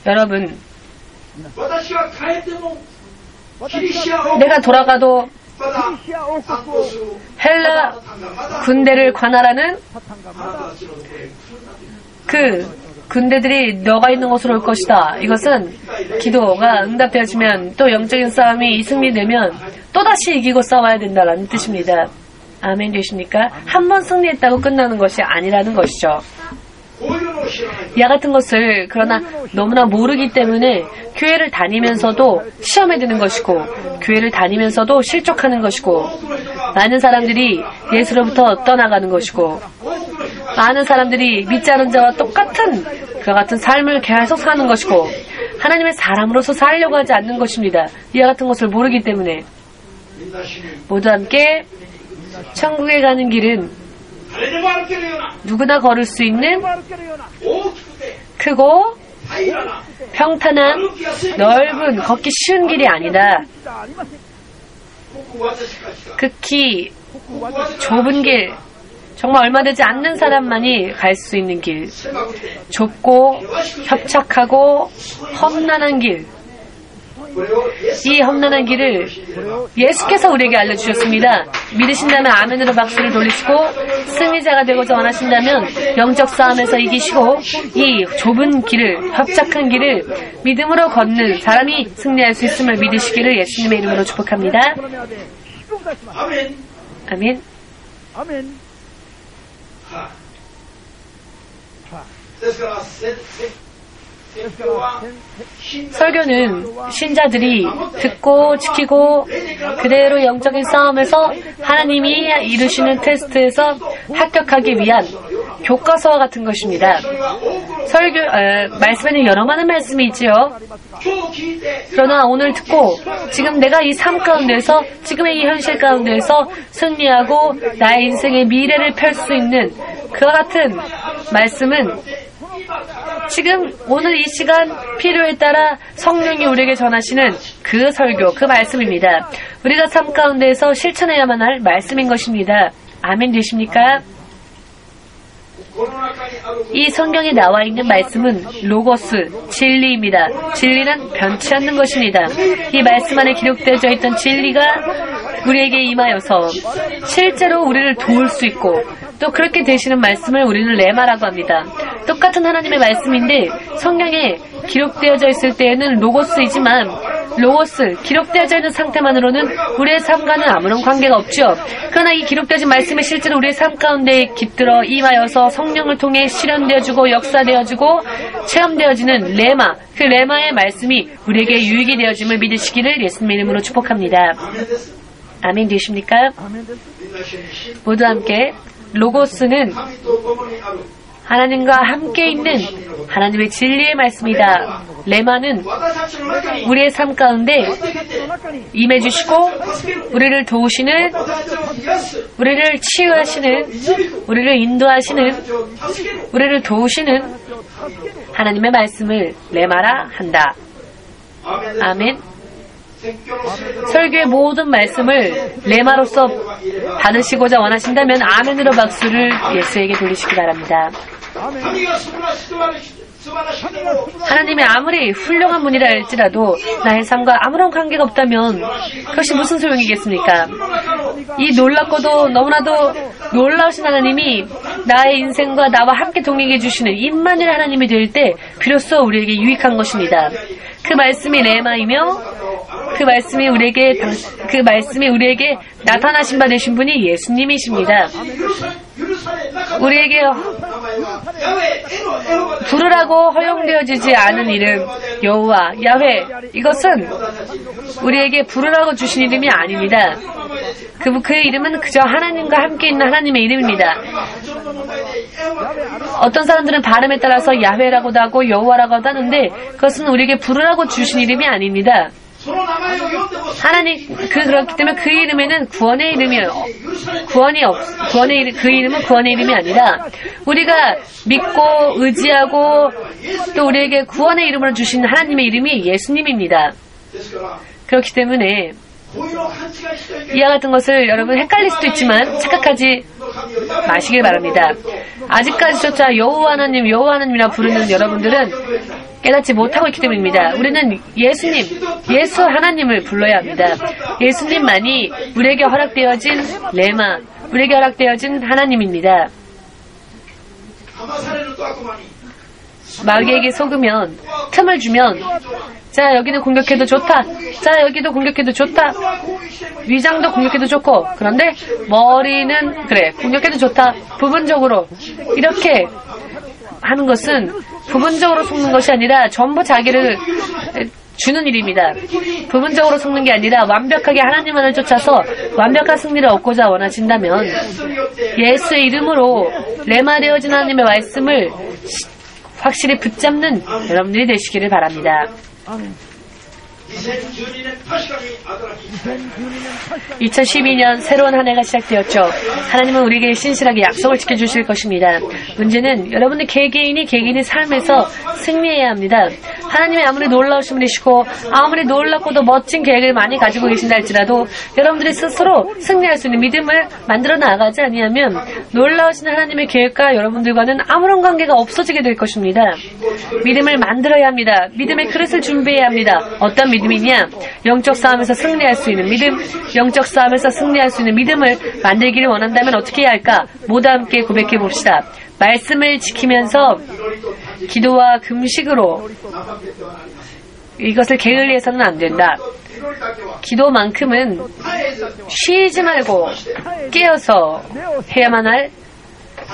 여러분, 내가 돌아가도 헬라 군대를 관할하는 그 군대들이 너가 있는 곳으로 올 것이다. 이것은 기도가 응답되어지면 또 영적인 싸움이 승리되면 또다시 이기고 싸워야 된다는 뜻입니다. 아멘 되십니까? 한 번 승리했다고 끝나는 것이 아니라는 것이죠. 이와 같은 것을 그러나 너무나 모르기 때문에 교회를 다니면서도 시험에 드는 것이고 교회를 다니면서도 실족하는 것이고 많은 사람들이 예수로부터 떠나가는 것이고 많은 사람들이 믿지 않은 자와 똑같은 그와 같은 삶을 계속 사는 것이고 하나님의 사람으로서 살려고 하지 않는 것입니다. 이와 같은 것을 모르기 때문에 모두 함께 천국에 가는 길은 누구나 걸을 수 있는 크고 평탄한 넓은 걷기 쉬운 길이 아니다. 극히 좁은 길, 정말 얼마 되지 않는 사람만이 갈 수 있는 길, 좁고 협착하고 험난한 길, 이 험난한 길을 예수께서 우리에게 알려주셨습니다. 믿으신다면 아멘으로 박수를 돌리시고, 승리자가 되고자 원하신다면 영적 싸움에서 이기시고, 이 좁은 길을, 협착한 길을 믿음으로 걷는 사람이 승리할 수 있음을 믿으시기를 예수님의 이름으로 축복합니다. 아멘. 아멘. 아멘. 설교는 신자들이 듣고 지키고 그대로 영적인 싸움에서 하나님이 이루시는 테스트에서 합격하기 위한 교과서와 같은 것입니다. 말씀에는 여러 많은 말씀이 있지요. 그러나 오늘 듣고 지금 내가 이 삶 가운데서, 지금의 이 현실 가운데서 승리하고 나의 인생의 미래를 펼 수 있는 그와 같은 말씀은 지금 오늘 이 시간 필요에 따라 성령이 우리에게 전하시는 그 설교, 그 말씀입니다. 우리가 삶 가운데에서 실천해야만 할 말씀인 것입니다. 아멘 되십니까? 이 성경에 나와 있는 말씀은 로고스, 진리입니다. 진리는 변치 않는 것입니다. 이 말씀 안에 기록되어져 있던 진리가 우리에게 임하여서 실제로 우리를 도울 수 있고, 또 그렇게 되시는 말씀을 우리는 레마라고 합니다. 똑같은 하나님의 말씀인데 성경에 기록되어져 있을 때에는 로고스이지만, 로고스, 기록되어져 있는 상태만으로는 우리의 삶과는 아무런 관계가 없죠. 그러나 이 기록되어진 말씀이 실제로 우리의 삶 가운데 깃들어 임하여서 성령을 통해 실현되어지고 역사되어지고 체험되어지는 레마, 그 레마의 말씀이 우리에게 유익이 되어짐을 믿으시기를 예수님의 이름으로 축복합니다. 아멘 되십니까? 모두 함께. 로고스는 하나님과 함께 있는 하나님의 진리의 말씀이다. 레마는 우리의 삶 가운데 임해주시고 우리를 도우시는, 우리를 치유하시는, 우리를 인도하시는, 우리를 도우시는 하나님의 말씀을 레마라 한다. 아멘. 설교의 모든 말씀을 레마로서 받으시고자 원하신다면 아멘으로 박수를 예수에게 돌리시기 바랍니다. 하나님이 아무리 훌륭한 분이라 할지라도 나의 삶과 아무런 관계가 없다면 그것이 무슨 소용이겠습니까? 이 놀랍고도 너무나도 놀라우신 하나님이 나의 인생과 나와 함께 동행해 주시는 임마누엘 하나님이 될 때 비로소 우리에게 유익한 것입니다. 그 말씀이 레마이며 그 말씀이 우리에게 나타나신 바 되신 분이 예수님이십니다. 우리에게 부르라고 허용되어지지 않은 이름 여호와, 야훼, 이것은 우리에게 부르라고 주신 이름이 아닙니다. 그 이름은 그저 하나님과 함께 있는 하나님의 이름입니다. 어떤 사람들은 발음에 따라서 야훼라고도 하고 여호와라고도 하는데 그것은 우리에게 부르라고 주신 이름이 아닙니다. 그렇기 때문에 그 이름에는 구원의 이름이에요. 그 이름은 구원의 이름이 아니라 우리가 믿고 의지하고 또 우리에게 구원의 이름으로 주신 하나님의 이름이 예수님입니다. 그렇기 때문에 이와 같은 것을 여러분 헷갈릴 수도 있지만 착각하지 마시길 바랍니다. 아직까지조차 여호와 하나님이라 부르는 여러분들은 깨닫지 못하고 있기 때문입니다. 우리는 예수님, 예수 하나님을 불러야 합니다. 예수님만이 우리에게 허락되어진 레마, 우리에게 허락되어진 하나님입니다. 마귀에게 속으면, 틈을 주면, 자 여기는 공격해도 좋다, 자 여기도 공격해도 좋다, 위장도 공격해도 좋고, 그런데 머리는 그래 공격해도 좋다, 부분적으로 이렇게 하는 것은 부분적으로 속는 것이 아니라 전부 자기를 주는 일입니다. 부분적으로 속는 게 아니라 완벽하게 하나님만을 쫓아서 완벽한 승리를 얻고자 원하신다면 예수의 이름으로 레마되어진 하나님의 말씀을 확실히 붙잡는 여러분들이 되시기를 바랍니다. 2012년 새로운 한 해가 시작되었죠. 하나님은 우리에게 신실하게 약속을 지켜주실 것입니다. 문제는 여러분의 개개인이 삶에서 승리해야 합니다. 하나님이 아무리 놀라우신 분이시고 아무리 놀랍고도 멋진 계획을 많이 가지고 계신다 할지라도 여러분들이 스스로 승리할 수 있는 믿음을 만들어 나가지 아니하면 놀라우신 하나님의 계획과 여러분들과는 아무런 관계가 없어지게 될 것입니다. 믿음을 만들어야 합니다. 믿음의 그릇을 준비해야 합니다. 어떤 믿음이냐? 영적 싸움에서 승리할 수 있는 믿음, 영적 싸움에서 승리할 수 있는 믿음을 만들기를 원한다면 어떻게 해야 할까? 모두 함께 고백해 봅시다. 말씀을 지키면서 기도와 금식으로 이것을 게을리해서는 안 된다. 기도만큼은 쉬지 말고 깨어서 해야만 할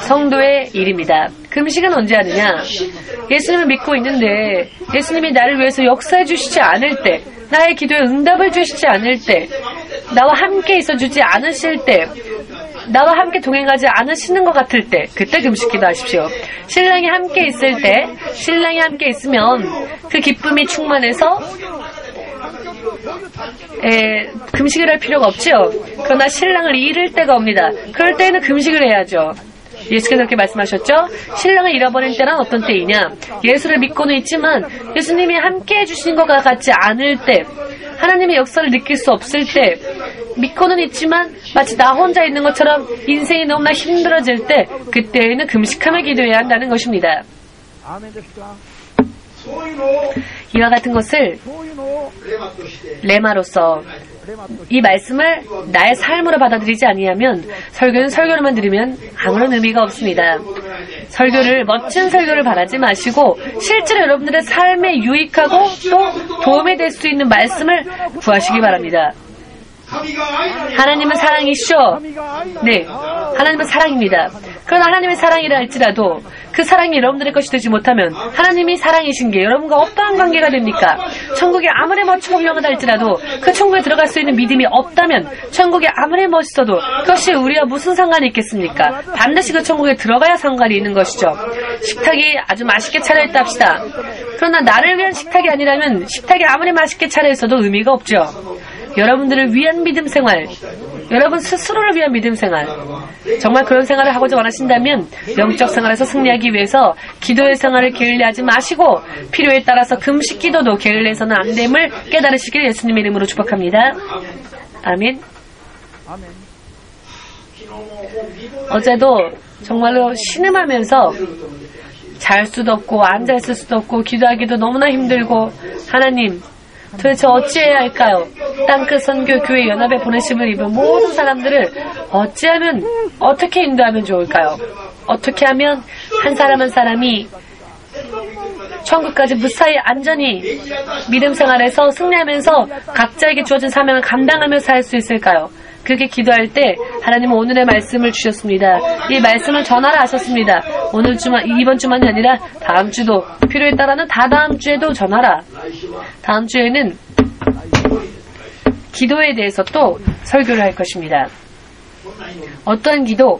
성도의 일입니다. 금식은 언제 하느냐? 예수님을 믿고 있는데 예수님이 나를 위해서 역사해 주시지 않을 때, 나의 기도에 응답을 주시지 않을 때, 나와 함께 있어주지 않으실 때, 나와 함께 동행하지 않으시는 것 같을 때, 그때 금식 기도하십시오. 신랑이 함께 있을 때, 신랑이 함께 있으면 그 기쁨이 충만해서 금식을 할 필요가 없죠. 그러나 신랑을 잃을 때가 옵니다. 그럴 때에는 금식을 해야죠. 예수께서 그렇게 말씀하셨죠? 신랑을 잃어버린 때는 어떤 때이냐? 예수를 믿고는 있지만 예수님이 함께 해주신 것 같지 않을 때, 하나님의 역사를 느낄 수 없을 때, 믿고는 있지만 마치 나 혼자 있는 것처럼 인생이 너무나 힘들어질 때, 그때에는 금식하며 기도해야 한다는 것입니다. 이와 같은 것을 레마로서 이 말씀을 나의 삶으로 받아들이지 아니하면 설교는 설교로만 들으면 아무런 의미가 없습니다. 멋진 설교를 바라지 마시고 실제로 여러분들의 삶에 유익하고 또 도움이 될 수 있는 말씀을 구하시기 바랍니다. 하나님은 사랑이시죠? 네, 하나님은 사랑입니다. 그러나 하나님의 사랑이라 할지라도 그 사랑이 여러분들의 것이 되지 못하면 하나님이 사랑이신 게 여러분과 어떠한 관계가 됩니까? 천국이 아무리 멋지고 훌륭하다 할지라도 그 천국에 들어갈 수 있는 믿음이 없다면 천국이 아무리 멋있어도 그것이 우리와 무슨 상관이 있겠습니까? 반드시 그 천국에 들어가야 상관이 있는 것이죠. 식탁이 아주 맛있게 차려있다 합시다. 그러나 나를 위한 식탁이 아니라면 식탁이 아무리 맛있게 차려있어도 의미가 없죠. 여러분들을 위한 믿음 생활, 여러분 스스로를 위한 믿음 생활, 정말 그런 생활을 하고자 원하신다면 영적 생활에서 승리하기 위해서 기도의 생활을 게을리하지 마시고 필요에 따라서 금식 기도도 게을리해서는 안 됨을 깨달으시길 예수님의 이름으로 축복합니다. 아멘. 어제도 정말로 신음하면서 잘 수도 없고 앉아있을 수도 없고 기도하기도 너무나 힘들고, 하나님 도대체 어찌해야 할까요? 땅끝 선교 교회 연합에 보내심을 입은 모든 사람들을 어찌하면, 어떻게 인도하면 좋을까요? 어떻게 하면 한 사람 한 사람이 천국까지 무사히 안전히 믿음 생활에서 승리하면서 각자에게 주어진 사명을 감당하며 살 수 있을까요? 그렇게 기도할 때 하나님은 오늘의 말씀을 주셨습니다. 이 말씀을 전하라 하셨습니다. 이번 주만이 아니라 다음 주도, 필요에 따라는 다다음 주에도 전하라. 다음 주에는 기도에 대해서 또 설교를 할 것입니다. 어떠한 기도?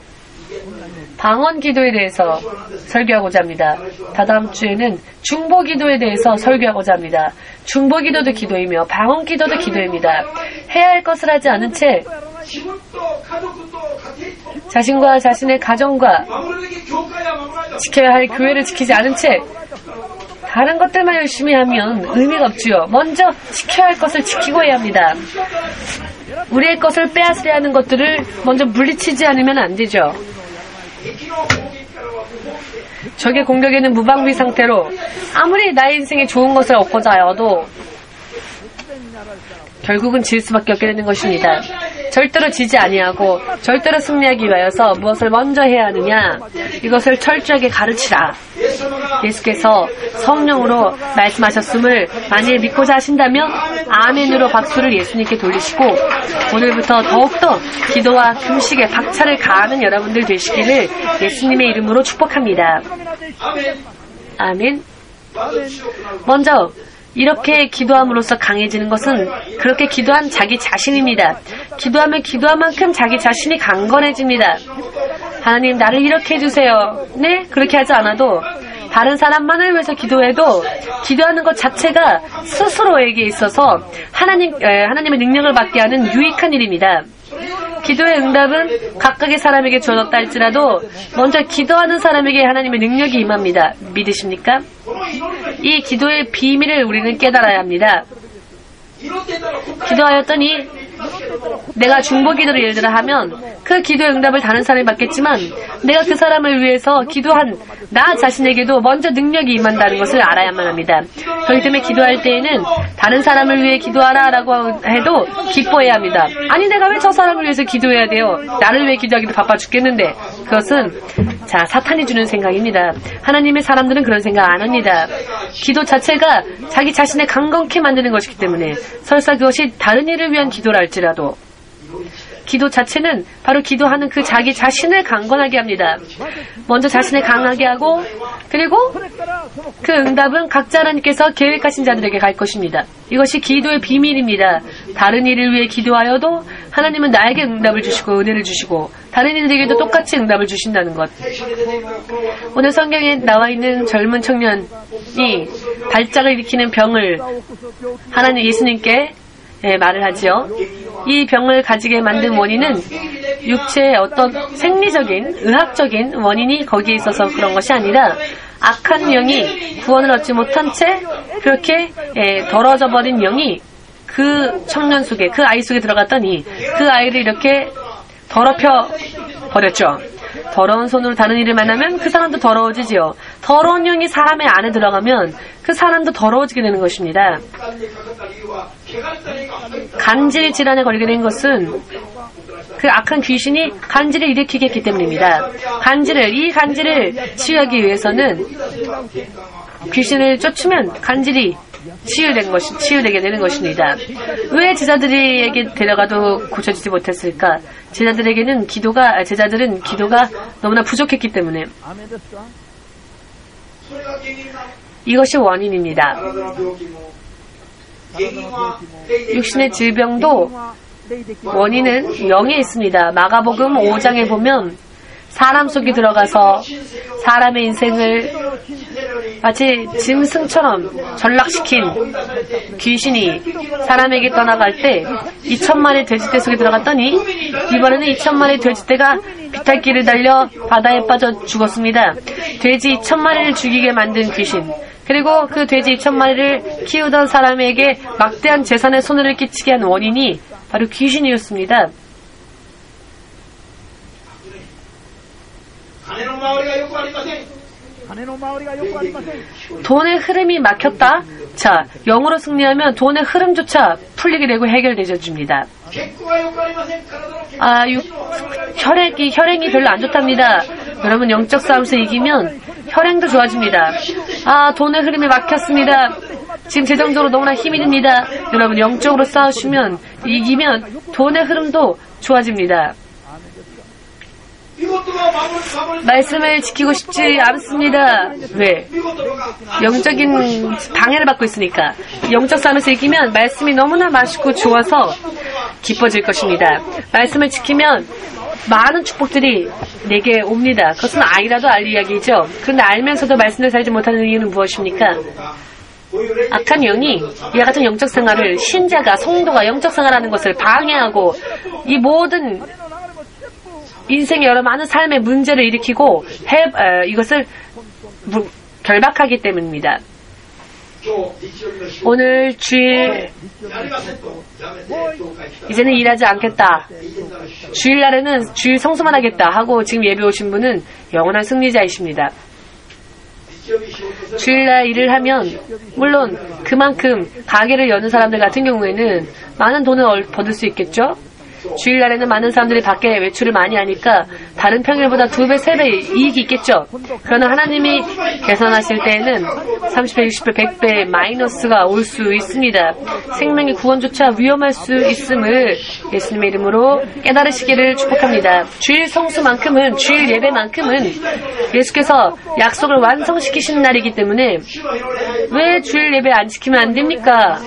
방언 기도에 대해서 설교하고자 합니다. 다다음 주에는 중보 기도에 대해서 설교하고자 합니다. 중보 기도도 기도이며 방언 기도도 기도입니다. 해야 할 것을 하지 않은 채 자신과 자신의 가정과 지켜야 할 교회를 지키지 않은 채 다른 것들만 열심히 하면 의미가 없지요. 먼저 지켜야 할 것을 지키고 해야 합니다. 우리의 것을 빼앗으려 하는 것들을 먼저 물리치지 않으면 안 되죠. 적의 공격에는 무방비 상태로 아무리 나의 인생에 좋은 것을 얻고자 하여도 결국은 질 수밖에 없게 되는 것입니다. 절대로 지지 아니하고 절대로 승리하기 위하여서 무엇을 먼저 해야 하느냐, 이것을 철저하게 가르치라. 예수께서 성령으로 말씀하셨음을 만일 믿고자 하신다면 아멘으로 박수를 예수님께 돌리시고 오늘부터 더욱더 기도와 금식에 박차를 가하는 여러분들 되시기를 예수님의 이름으로 축복합니다. 아멘. 먼저 이렇게 기도함으로써 강해지는 것은 그렇게 기도한 자기 자신입니다. 기도하면 기도한 만큼 자기 자신이 강건해집니다. 하나님 나를 이렇게 해주세요. 네? 그렇게 하지 않아도 다른 사람만을 위해서 기도해도 기도하는 것 자체가 스스로에게 있어서 하나님의 능력을 받게 하는 유익한 일입니다. 기도의 응답은 각각의 사람에게 주어졌다 할지라도 먼저 기도하는 사람에게 하나님의 능력이 임합니다. 믿으십니까? 이 기도의 비밀을 우리는 깨달아야 합니다. 기도하였더니 내가 중보 기도를 예를 들어 하면 그 기도의 응답을 다른 사람이 받겠지만 내가 그 사람을 위해서 기도한 나 자신에게도 먼저 능력이 임한다는 것을 알아야만 합니다. 그렇기 때문에 기도할 때에는 다른 사람을 위해 기도하라 라고 해도 기뻐해야 합니다. 아니 내가 왜 저 사람을 위해서 기도해야 돼요? 나를 위해 기도하기도 바빠 죽겠는데. 그것은 사탄이 주는 생각입니다. 하나님의 사람들은 그런 생각 안 합니다. 기도 자체가 자기 자신을 강건케 만드는 것이기 때문에 설사 그것이 다른 일을 위한 기도라 할지라도 기도 자체는 바로 기도하는 그 자기 자신을 강건하게 합니다. 먼저 자신을 강하게 하고 그리고 그 응답은 각자 하나님께서 계획하신 자들에게 갈 것입니다. 이것이 기도의 비밀입니다. 다른 일을 위해 기도하여도 하나님은 나에게 응답을 주시고 은혜를 주시고 다른 이들에게도 똑같이 응답을 주신다는 것. 오늘 성경에 나와 있는 젊은 청년이 발작을 일으키는 병을 하나님 예수님께 말을 하지요. 이 병을 가지게 만든 원인은 육체의 어떤 생리적인, 의학적인 원인이 거기에 있어서 그런 것이 아니라 악한 영이 구원을 얻지 못한 채 그렇게 더러워져 버린 영이 그 청년 속에, 그 아이 속에 들어갔더니 그 아이를 이렇게 더럽혀 버렸죠. 더러운 손으로 다른 일을 만나면 그 사람도 더러워지지요. 더러운 영이 사람의 안에 들어가면 그 사람도 더러워지게 되는 것입니다. 간질 질환에 걸리게 된 것은 그 악한 귀신이 간질을 일으키게 했기 때문입니다. 이 간질을 치유하기 위해서는 귀신을 쫓으면 간질이 치유되게 되는 것입니다. 왜 제자들에게 데려가도 고쳐지지 못했을까? 제자들은 기도가 너무나 부족했기 때문에 이것이 원인입니다. 육신의 질병도 원인은 영에 있습니다. 마가복음 5장에 보면 사람 속에 들어가서 사람의 인생을 마치 짐승처럼 전락시킨 귀신이 사람에게 떠나갈 때 2,000마리 돼지떼 속에 들어갔더니 이번에는 2,000마리 돼지떼가 비탈길을 달려 바다에 빠져 죽었습니다. 돼지 2,000마리를 죽이게 만든 귀신, 그리고 그 돼지 2,000마리를 키우던 사람에게 막대한 재산의 손해를 끼치게 한 원인이 바로 귀신이었습니다. 돈의 흐름이 막혔다? 자, 영으로 승리하면 돈의 흐름조차 풀리게 되고 해결되어 줍니다. 혈행이 별로 안 좋답니다. 여러분, 영적 싸움에서 이기면 혈행도 좋아집니다. 돈의 흐름이 막혔습니다. 지금 재정적으로 너무나 힘이 듭니다. 여러분, 영적으로 싸우시면 이기면 돈의 흐름도 좋아집니다. 말씀을 지키고 싶지 않습니다. 왜? 영적인 방해를 받고 있으니까. 영적 싸움에서 이기면 말씀이 너무나 맛있고 좋아서 기뻐질 것입니다. 말씀을 지키면 많은 축복들이 내게 옵니다. 그것은 아이라도 알 이야기죠. 그런데 알면서도 말씀을 살지 못하는 이유는 무엇입니까? 악한 영이 이와 같은 영적 생활을 신자가, 성도가 영적 생활하는 것을 방해하고 이 모든 인생의 여러 많은 삶의 문제를 일으키고 이것을 결박하기 때문입니다. 오늘 주일 이제는 일하지 않겠다. 주일날에는 주일 성수만 하겠다 하고 지금 예배 오신 분은 영원한 승리자이십니다. 주일날 일을 하면 물론 그만큼 가게를 여는 사람들 같은 경우에는 많은 돈을 얻을 수 있겠죠. 주일날에는 많은 사람들이 밖에 외출을 많이 하니까 다른 평일보다 2배, 3배 이익이 있겠죠. 그러나 하나님이 계산하실 때에는 30배, 60배, 100배 마이너스가 올 수 있습니다. 생명의 구원조차 위험할 수 있음을 예수님의 이름으로 깨달으시기를 축복합니다. 주일 성수만큼은, 주일 예배만큼은 예수께서 약속을 완성시키신 날이기 때문에 왜 주일 예배 안 지키면 안 됩니까?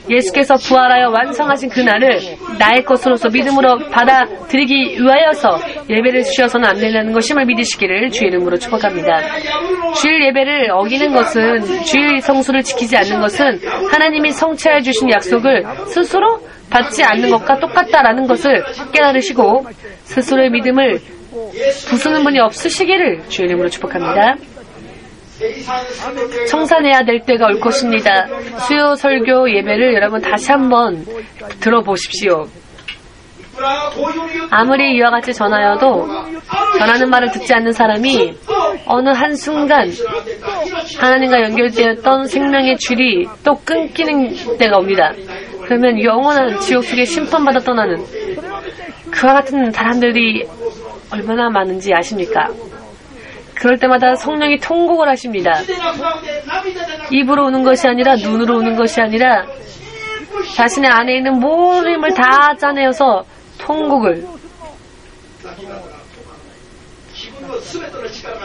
예수께서 부활하여 완성하신 그 날을 나의 것으로서 믿음으로 받아들이기 위하여서 예배를 주셔서는 안 된다는 것임을 믿으시기를 주의 이름으로 축복합니다. 주일 예배를 어기는 것은, 주일 성수를 지키지 않는 것은 하나님이 성취해 주신 약속을 스스로 받지 않는 것과 똑같다라는 것을 깨달으시고 스스로의 믿음을 부수는 분이 없으시기를 주의 이름으로 축복합니다. 청산해야 될 때가 올 것입니다. 수요 설교 예배를 여러분 다시 한번 들어보십시오. 아무리 이와 같이 전하여도 전하는 말을 듣지 않는 사람이 어느 한순간 하나님과 연결되었던 생명의 줄이 또 끊기는 때가 옵니다. 그러면 영원한 지옥 속에 심판받아 떠나는 그와 같은 사람들이 얼마나 많은지 아십니까? 그럴 때마다 성령이 통곡을 하십니다. 입으로 우는 것이 아니라 눈으로 우는 것이 아니라 자신의 안에 있는 모든 힘을 다 짜내어서 통곡을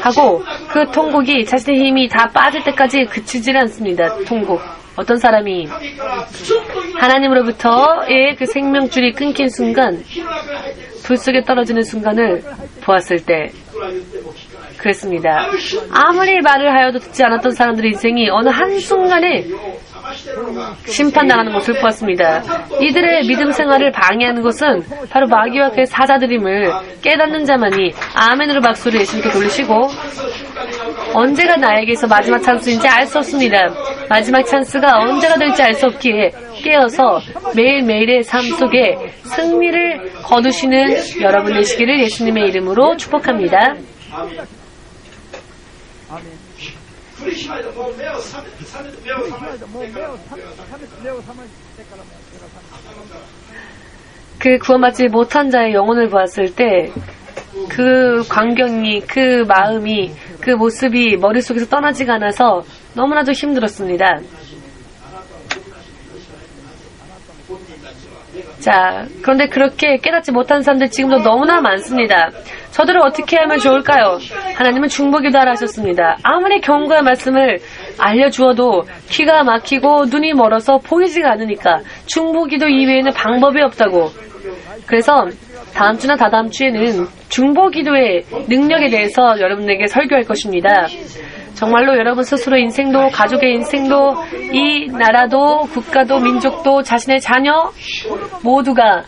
하고 그 통곡이 자신의 힘이 다 빠질 때까지 그치질 않습니다. 통곡. 어떤 사람이 하나님으로부터의 그 생명줄이 끊긴 순간 불 속에 떨어지는 순간을 보았을 때 그랬습니다. 아무리 말을 하여도 듣지 않았던 사람들의 인생이 어느 한순간에 심판당하는 것을 보았습니다. 이들의 믿음 생활을 방해하는 것은 바로 마귀와 그의 사자들임을 깨닫는 자만이 아멘으로 박수를 예수님께 돌리시고 언제가 나에게서 마지막 찬스인지 알 수 없습니다. 마지막 찬스가 언제가 될지 알 수 없기에 깨어서 매일매일의 삶 속에 승리를 거두시는 여러분 되시기를 예수님의 이름으로 축복합니다. 그 구원받지 못한 자의 영혼을 보았을 때 그 광경이, 그 마음이, 그 모습이 머릿속에서 떠나지가 않아서 너무나도 힘들었습니다. 자, 그런데 그렇게 깨닫지 못한 사람들 지금도 너무나 많습니다. 저들을 어떻게 하면 좋을까요? 하나님은 중보기도하라 하셨습니다. 아무리 경고의 말씀을 알려주어도 귀가 막히고 눈이 멀어서 보이지가 않으니까 중보기도 이외에는 방법이 없다고. 그래서 다음 주나 다다음 주에는 중보기도의 능력에 대해서 여러분에게 설교할 것입니다. 정말로 여러분 스스로 인생도 가족의 인생도 이 나라도 국가도 민족도 자신의 자녀 모두가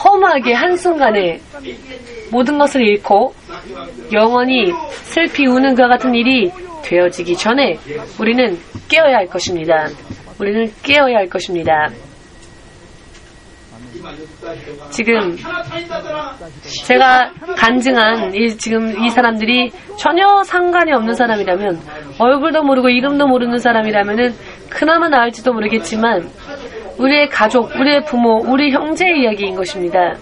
허무하게 한순간에 모든 것을 잃고 영원히 슬피 우는 그와 같은 일이 되어지기 전에 우리는 깨어야 할 것입니다. 우리는 깨어야 할 것입니다. 지금 제가 간증한 지금 이 사람들이 전혀 상관이 없는 사람이라면 얼굴도 모르고 이름도 모르는 사람이라면은 그나마 나을지도 모르겠지만 우리의 가족, 우리의 부모, 우리 형제의 이야기인 것입니다.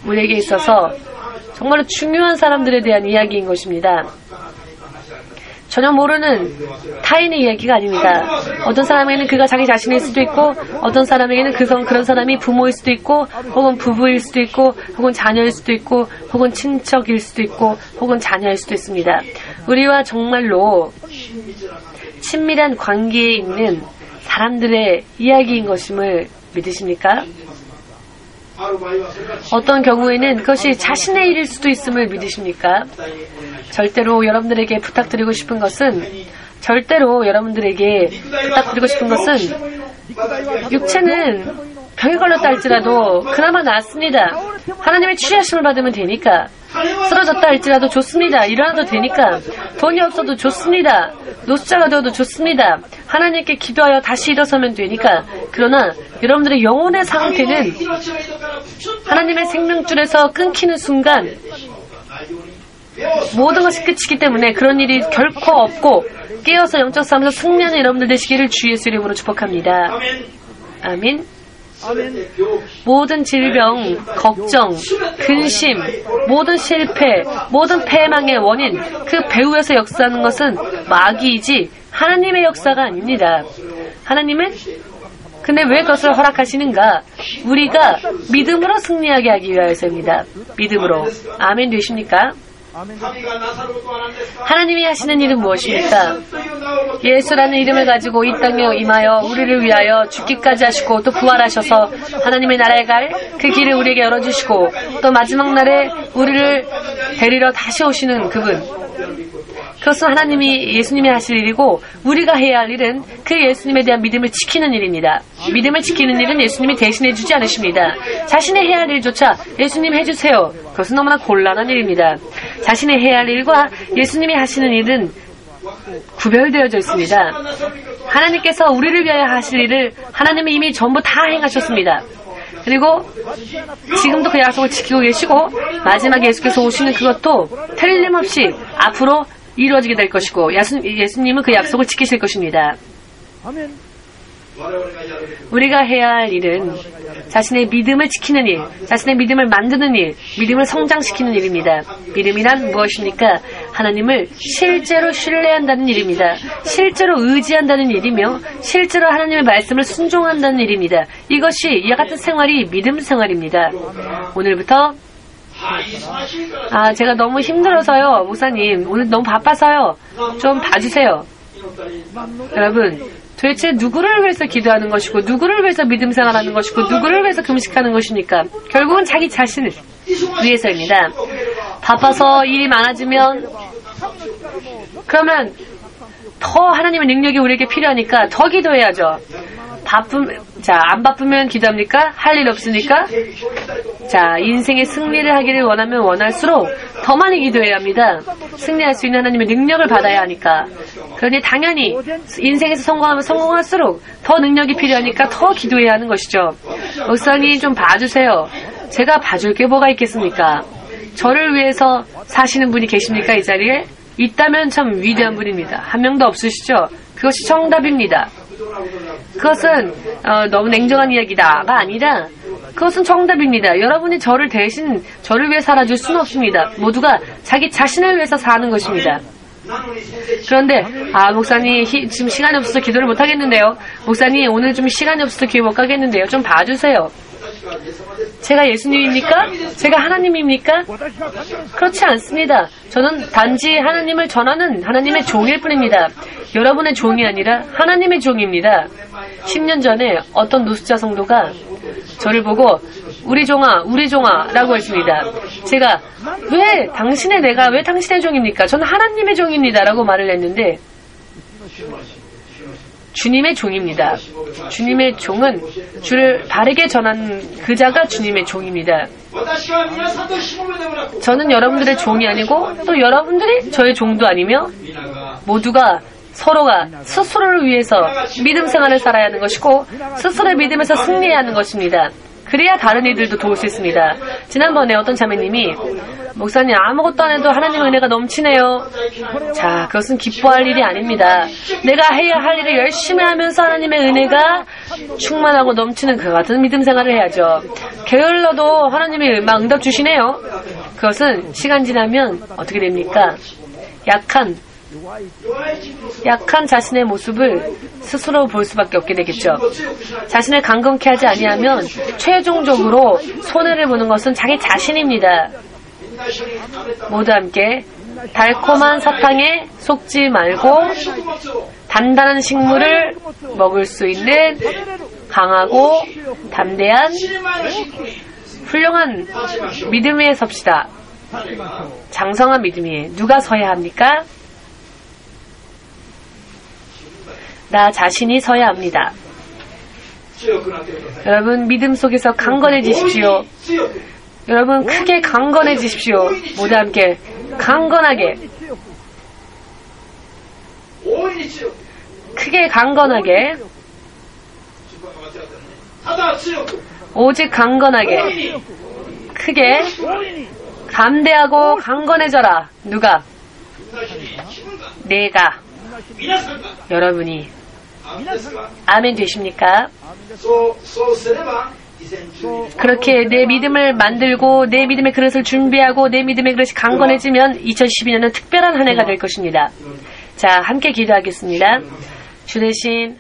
우리에게 있어서 정말로 중요한 사람들에 대한 이야기인 것입니다. 전혀 모르는 타인의 이야기가 아닙니다. 어떤 사람에게는 그가 자기 자신일 수도 있고 어떤 사람에게는 그런 사람이 부모일 수도 있고 혹은 부부일 수도 있고 혹은 자녀일 수도 있고 혹은 친척일 수도 있고 혹은 자녀일 수도 있습니다. 우리와 정말로 친밀한 관계에 있는 사람들의 이야기인 것임을 믿으십니까? 어떤 경우에는 그것이 자신의 일일 수도 있음을 믿으십니까? 절대로 여러분들에게 부탁드리고 싶은 것은 육체는 병에 걸렸다 할지라도 그나마 낫습니다. 하나님의 치유하심을 받으면 되니까. 쓰러졌다 할지라도 좋습니다. 일어나도 되니까. 돈이 없어도 좋습니다. 노숙자가 되어도 좋습니다. 하나님께 기도하여 다시 일어서면 되니까. 그러나 여러분들의 영혼의 상태는 하나님의 생명줄에서 끊기는 순간 모든 것이 끝이기 때문에 그런 일이 결코 없고 깨어서 영적 싸움에서 승리하는 여러분들 되시기를 주 예수 이름으로 축복합니다. 아멘. 모든 질병, 걱정, 근심, 모든 실패, 모든 패망의 원인, 그 배후에서 역사하는 것은 마귀이지 하나님의 역사가 아닙니다. 하나님은 근데 왜 그것을 허락하시는가? 우리가 믿음으로 승리하게 하기 위하여서입니다. 믿음으로. 아멘 되십니까? 하나님이 하시는 일은 무엇입니까? 예수라는 이름을 가지고 이 땅에 임하여 우리를 위하여 죽기까지 하시고 또 부활하셔서 하나님의 나라에 갈 그 길을 우리에게 열어주시고 또 마지막 날에 우리를 데리러 다시 오시는 그분. 그것은 예수님이 하실 일이고 우리가 해야 할 일은 그 예수님에 대한 믿음을 지키는 일입니다. 믿음을 지키는 일은 예수님이 대신해 주지 않으십니다. 자신의 해야 할 일조차 예수님 해주세요. 그것은 너무나 곤란한 일입니다. 자신이 해야 할 일과 예수님이 하시는 일은 구별되어져 있습니다. 하나님께서 우리를 위하여 하실 일을 하나님이 이미 전부 다 행하셨습니다. 그리고 지금도 그 약속을 지키고 계시고 마지막에 예수께서 오시는 그것도 틀림없이 앞으로 이루어지게 될 것이고 예수님은 그 약속을 지키실 것입니다. 아멘. 우리가 해야 할 일은 자신의 믿음을 지키는 일, 자신의 믿음을 만드는 일, 믿음을 성장시키는 일입니다. 믿음이란 무엇입니까? 하나님을 실제로 신뢰한다는 일입니다. 실제로 의지한다는 일이며 실제로 하나님의 말씀을 순종한다는 일입니다. 이것이 이와 같은 생활이 믿음 생활입니다. 오늘부터 제가 너무 힘들어서요. 목사님 오늘 너무 바빠서요. 좀 봐주세요. 여러분 도대체 누구를 위해서 기도하는 것이고 누구를 위해서 믿음 생활하는 것이고 누구를 위해서 금식하는 것입니까? 결국은 자기 자신을 위해서입니다. 바빠서 일이 많아지면 그러면 더 하나님의 능력이 우리에게 필요하니까 더 기도해야죠. 안 바쁘면 기도합니까? 할 일 없으니까? 인생의 승리를 하기를 원하면 원할수록 더 많이 기도해야 합니다. 승리할 수 있는 하나님의 능력을 받아야 하니까. 그러니 당연히 인생에서 성공하면 성공할수록 더 능력이 필요하니까 더 기도해야 하는 것이죠. 목사님 좀 봐주세요. 제가 봐줄 게 뭐가 있겠습니까? 저를 위해서 사시는 분이 계십니까? 이 자리에? 있다면 참 위대한 분입니다. 한 명도 없으시죠? 그것이 정답입니다. 그것은 너무 냉정한 이야기다가 아니라 그것은 정답입니다. 여러분이 저를 대신 저를 위해 살아줄 수는 없습니다. 모두가 자기 자신을 위해서 사는 것입니다. 그런데 목사님 지금 시간이 없어서 기도를 못 하겠는데요. 목사님 오늘 좀 시간이 없어서 기도 못 가겠는데요. 좀 봐주세요. 제가 예수님입니까? 제가 하나님입니까? 그렇지 않습니다. 저는 단지 하나님을 전하는 하나님의 종일 뿐입니다. 여러분의 종이 아니라 하나님의 종입니다. 10년 전에 어떤 노숙자 성도가 저를 보고 우리 종아 라고 했습니다. 제가 왜 당신의 종입니까? 저는 하나님의 종입니다 라고 말을 했는데 주님의 종입니다. 주님의 종은 주를 바르게 전하는 그 자가 주님의 종입니다. 저는 여러분들의 종이 아니고 또 여러분들이 저의 종도 아니며 모두가 서로가 스스로를 위해서 믿음 생활을 살아야 하는 것이고 스스로의 믿음에서 승리해야 하는 것입니다. 그래야 다른 이들도 도울 수 있습니다. 지난번에 어떤 자매님이 목사님 아무것도 안 해도 하나님의 은혜가 넘치네요. 그것은 기뻐할 일이 아닙니다. 내가 해야 할 일을 열심히 하면서 하나님의 은혜가 충만하고 넘치는 그 같은 믿음 생활을 해야죠. 게을러도 하나님이 막 응답 주시네요. 그것은 시간 지나면 어떻게 됩니까? 약한 자신의 모습을 스스로 볼 수밖에 없게 되겠죠. 자신을 강건케 하지 아니하면 최종적으로 손해를 보는 것은 자기 자신입니다. 모두 함께 달콤한 사탕에 속지 말고 단단한 식물을 먹을 수 있는 강하고 담대한 훌륭한 믿음 위에 섭시다. 장성한 믿음 위에 누가 서야 합니까? 나 자신이 서야 합니다. 여러분 믿음 속에서 강건해지십시오. 여러분 크게 강건해지십시오. 모두 함께 강건하게 크게 강건하게 오직 강건하게 크게 담대하고 강건해져라. 누가? 내가 여러분이 아멘 되십니까? 그렇게 내 믿음을 만들고 내 믿음의 그릇을 준비하고 내 믿음의 그릇이 강건해지면 2012년은 특별한 한 해가 될 것입니다. 함께 기도하겠습니다. 주 대신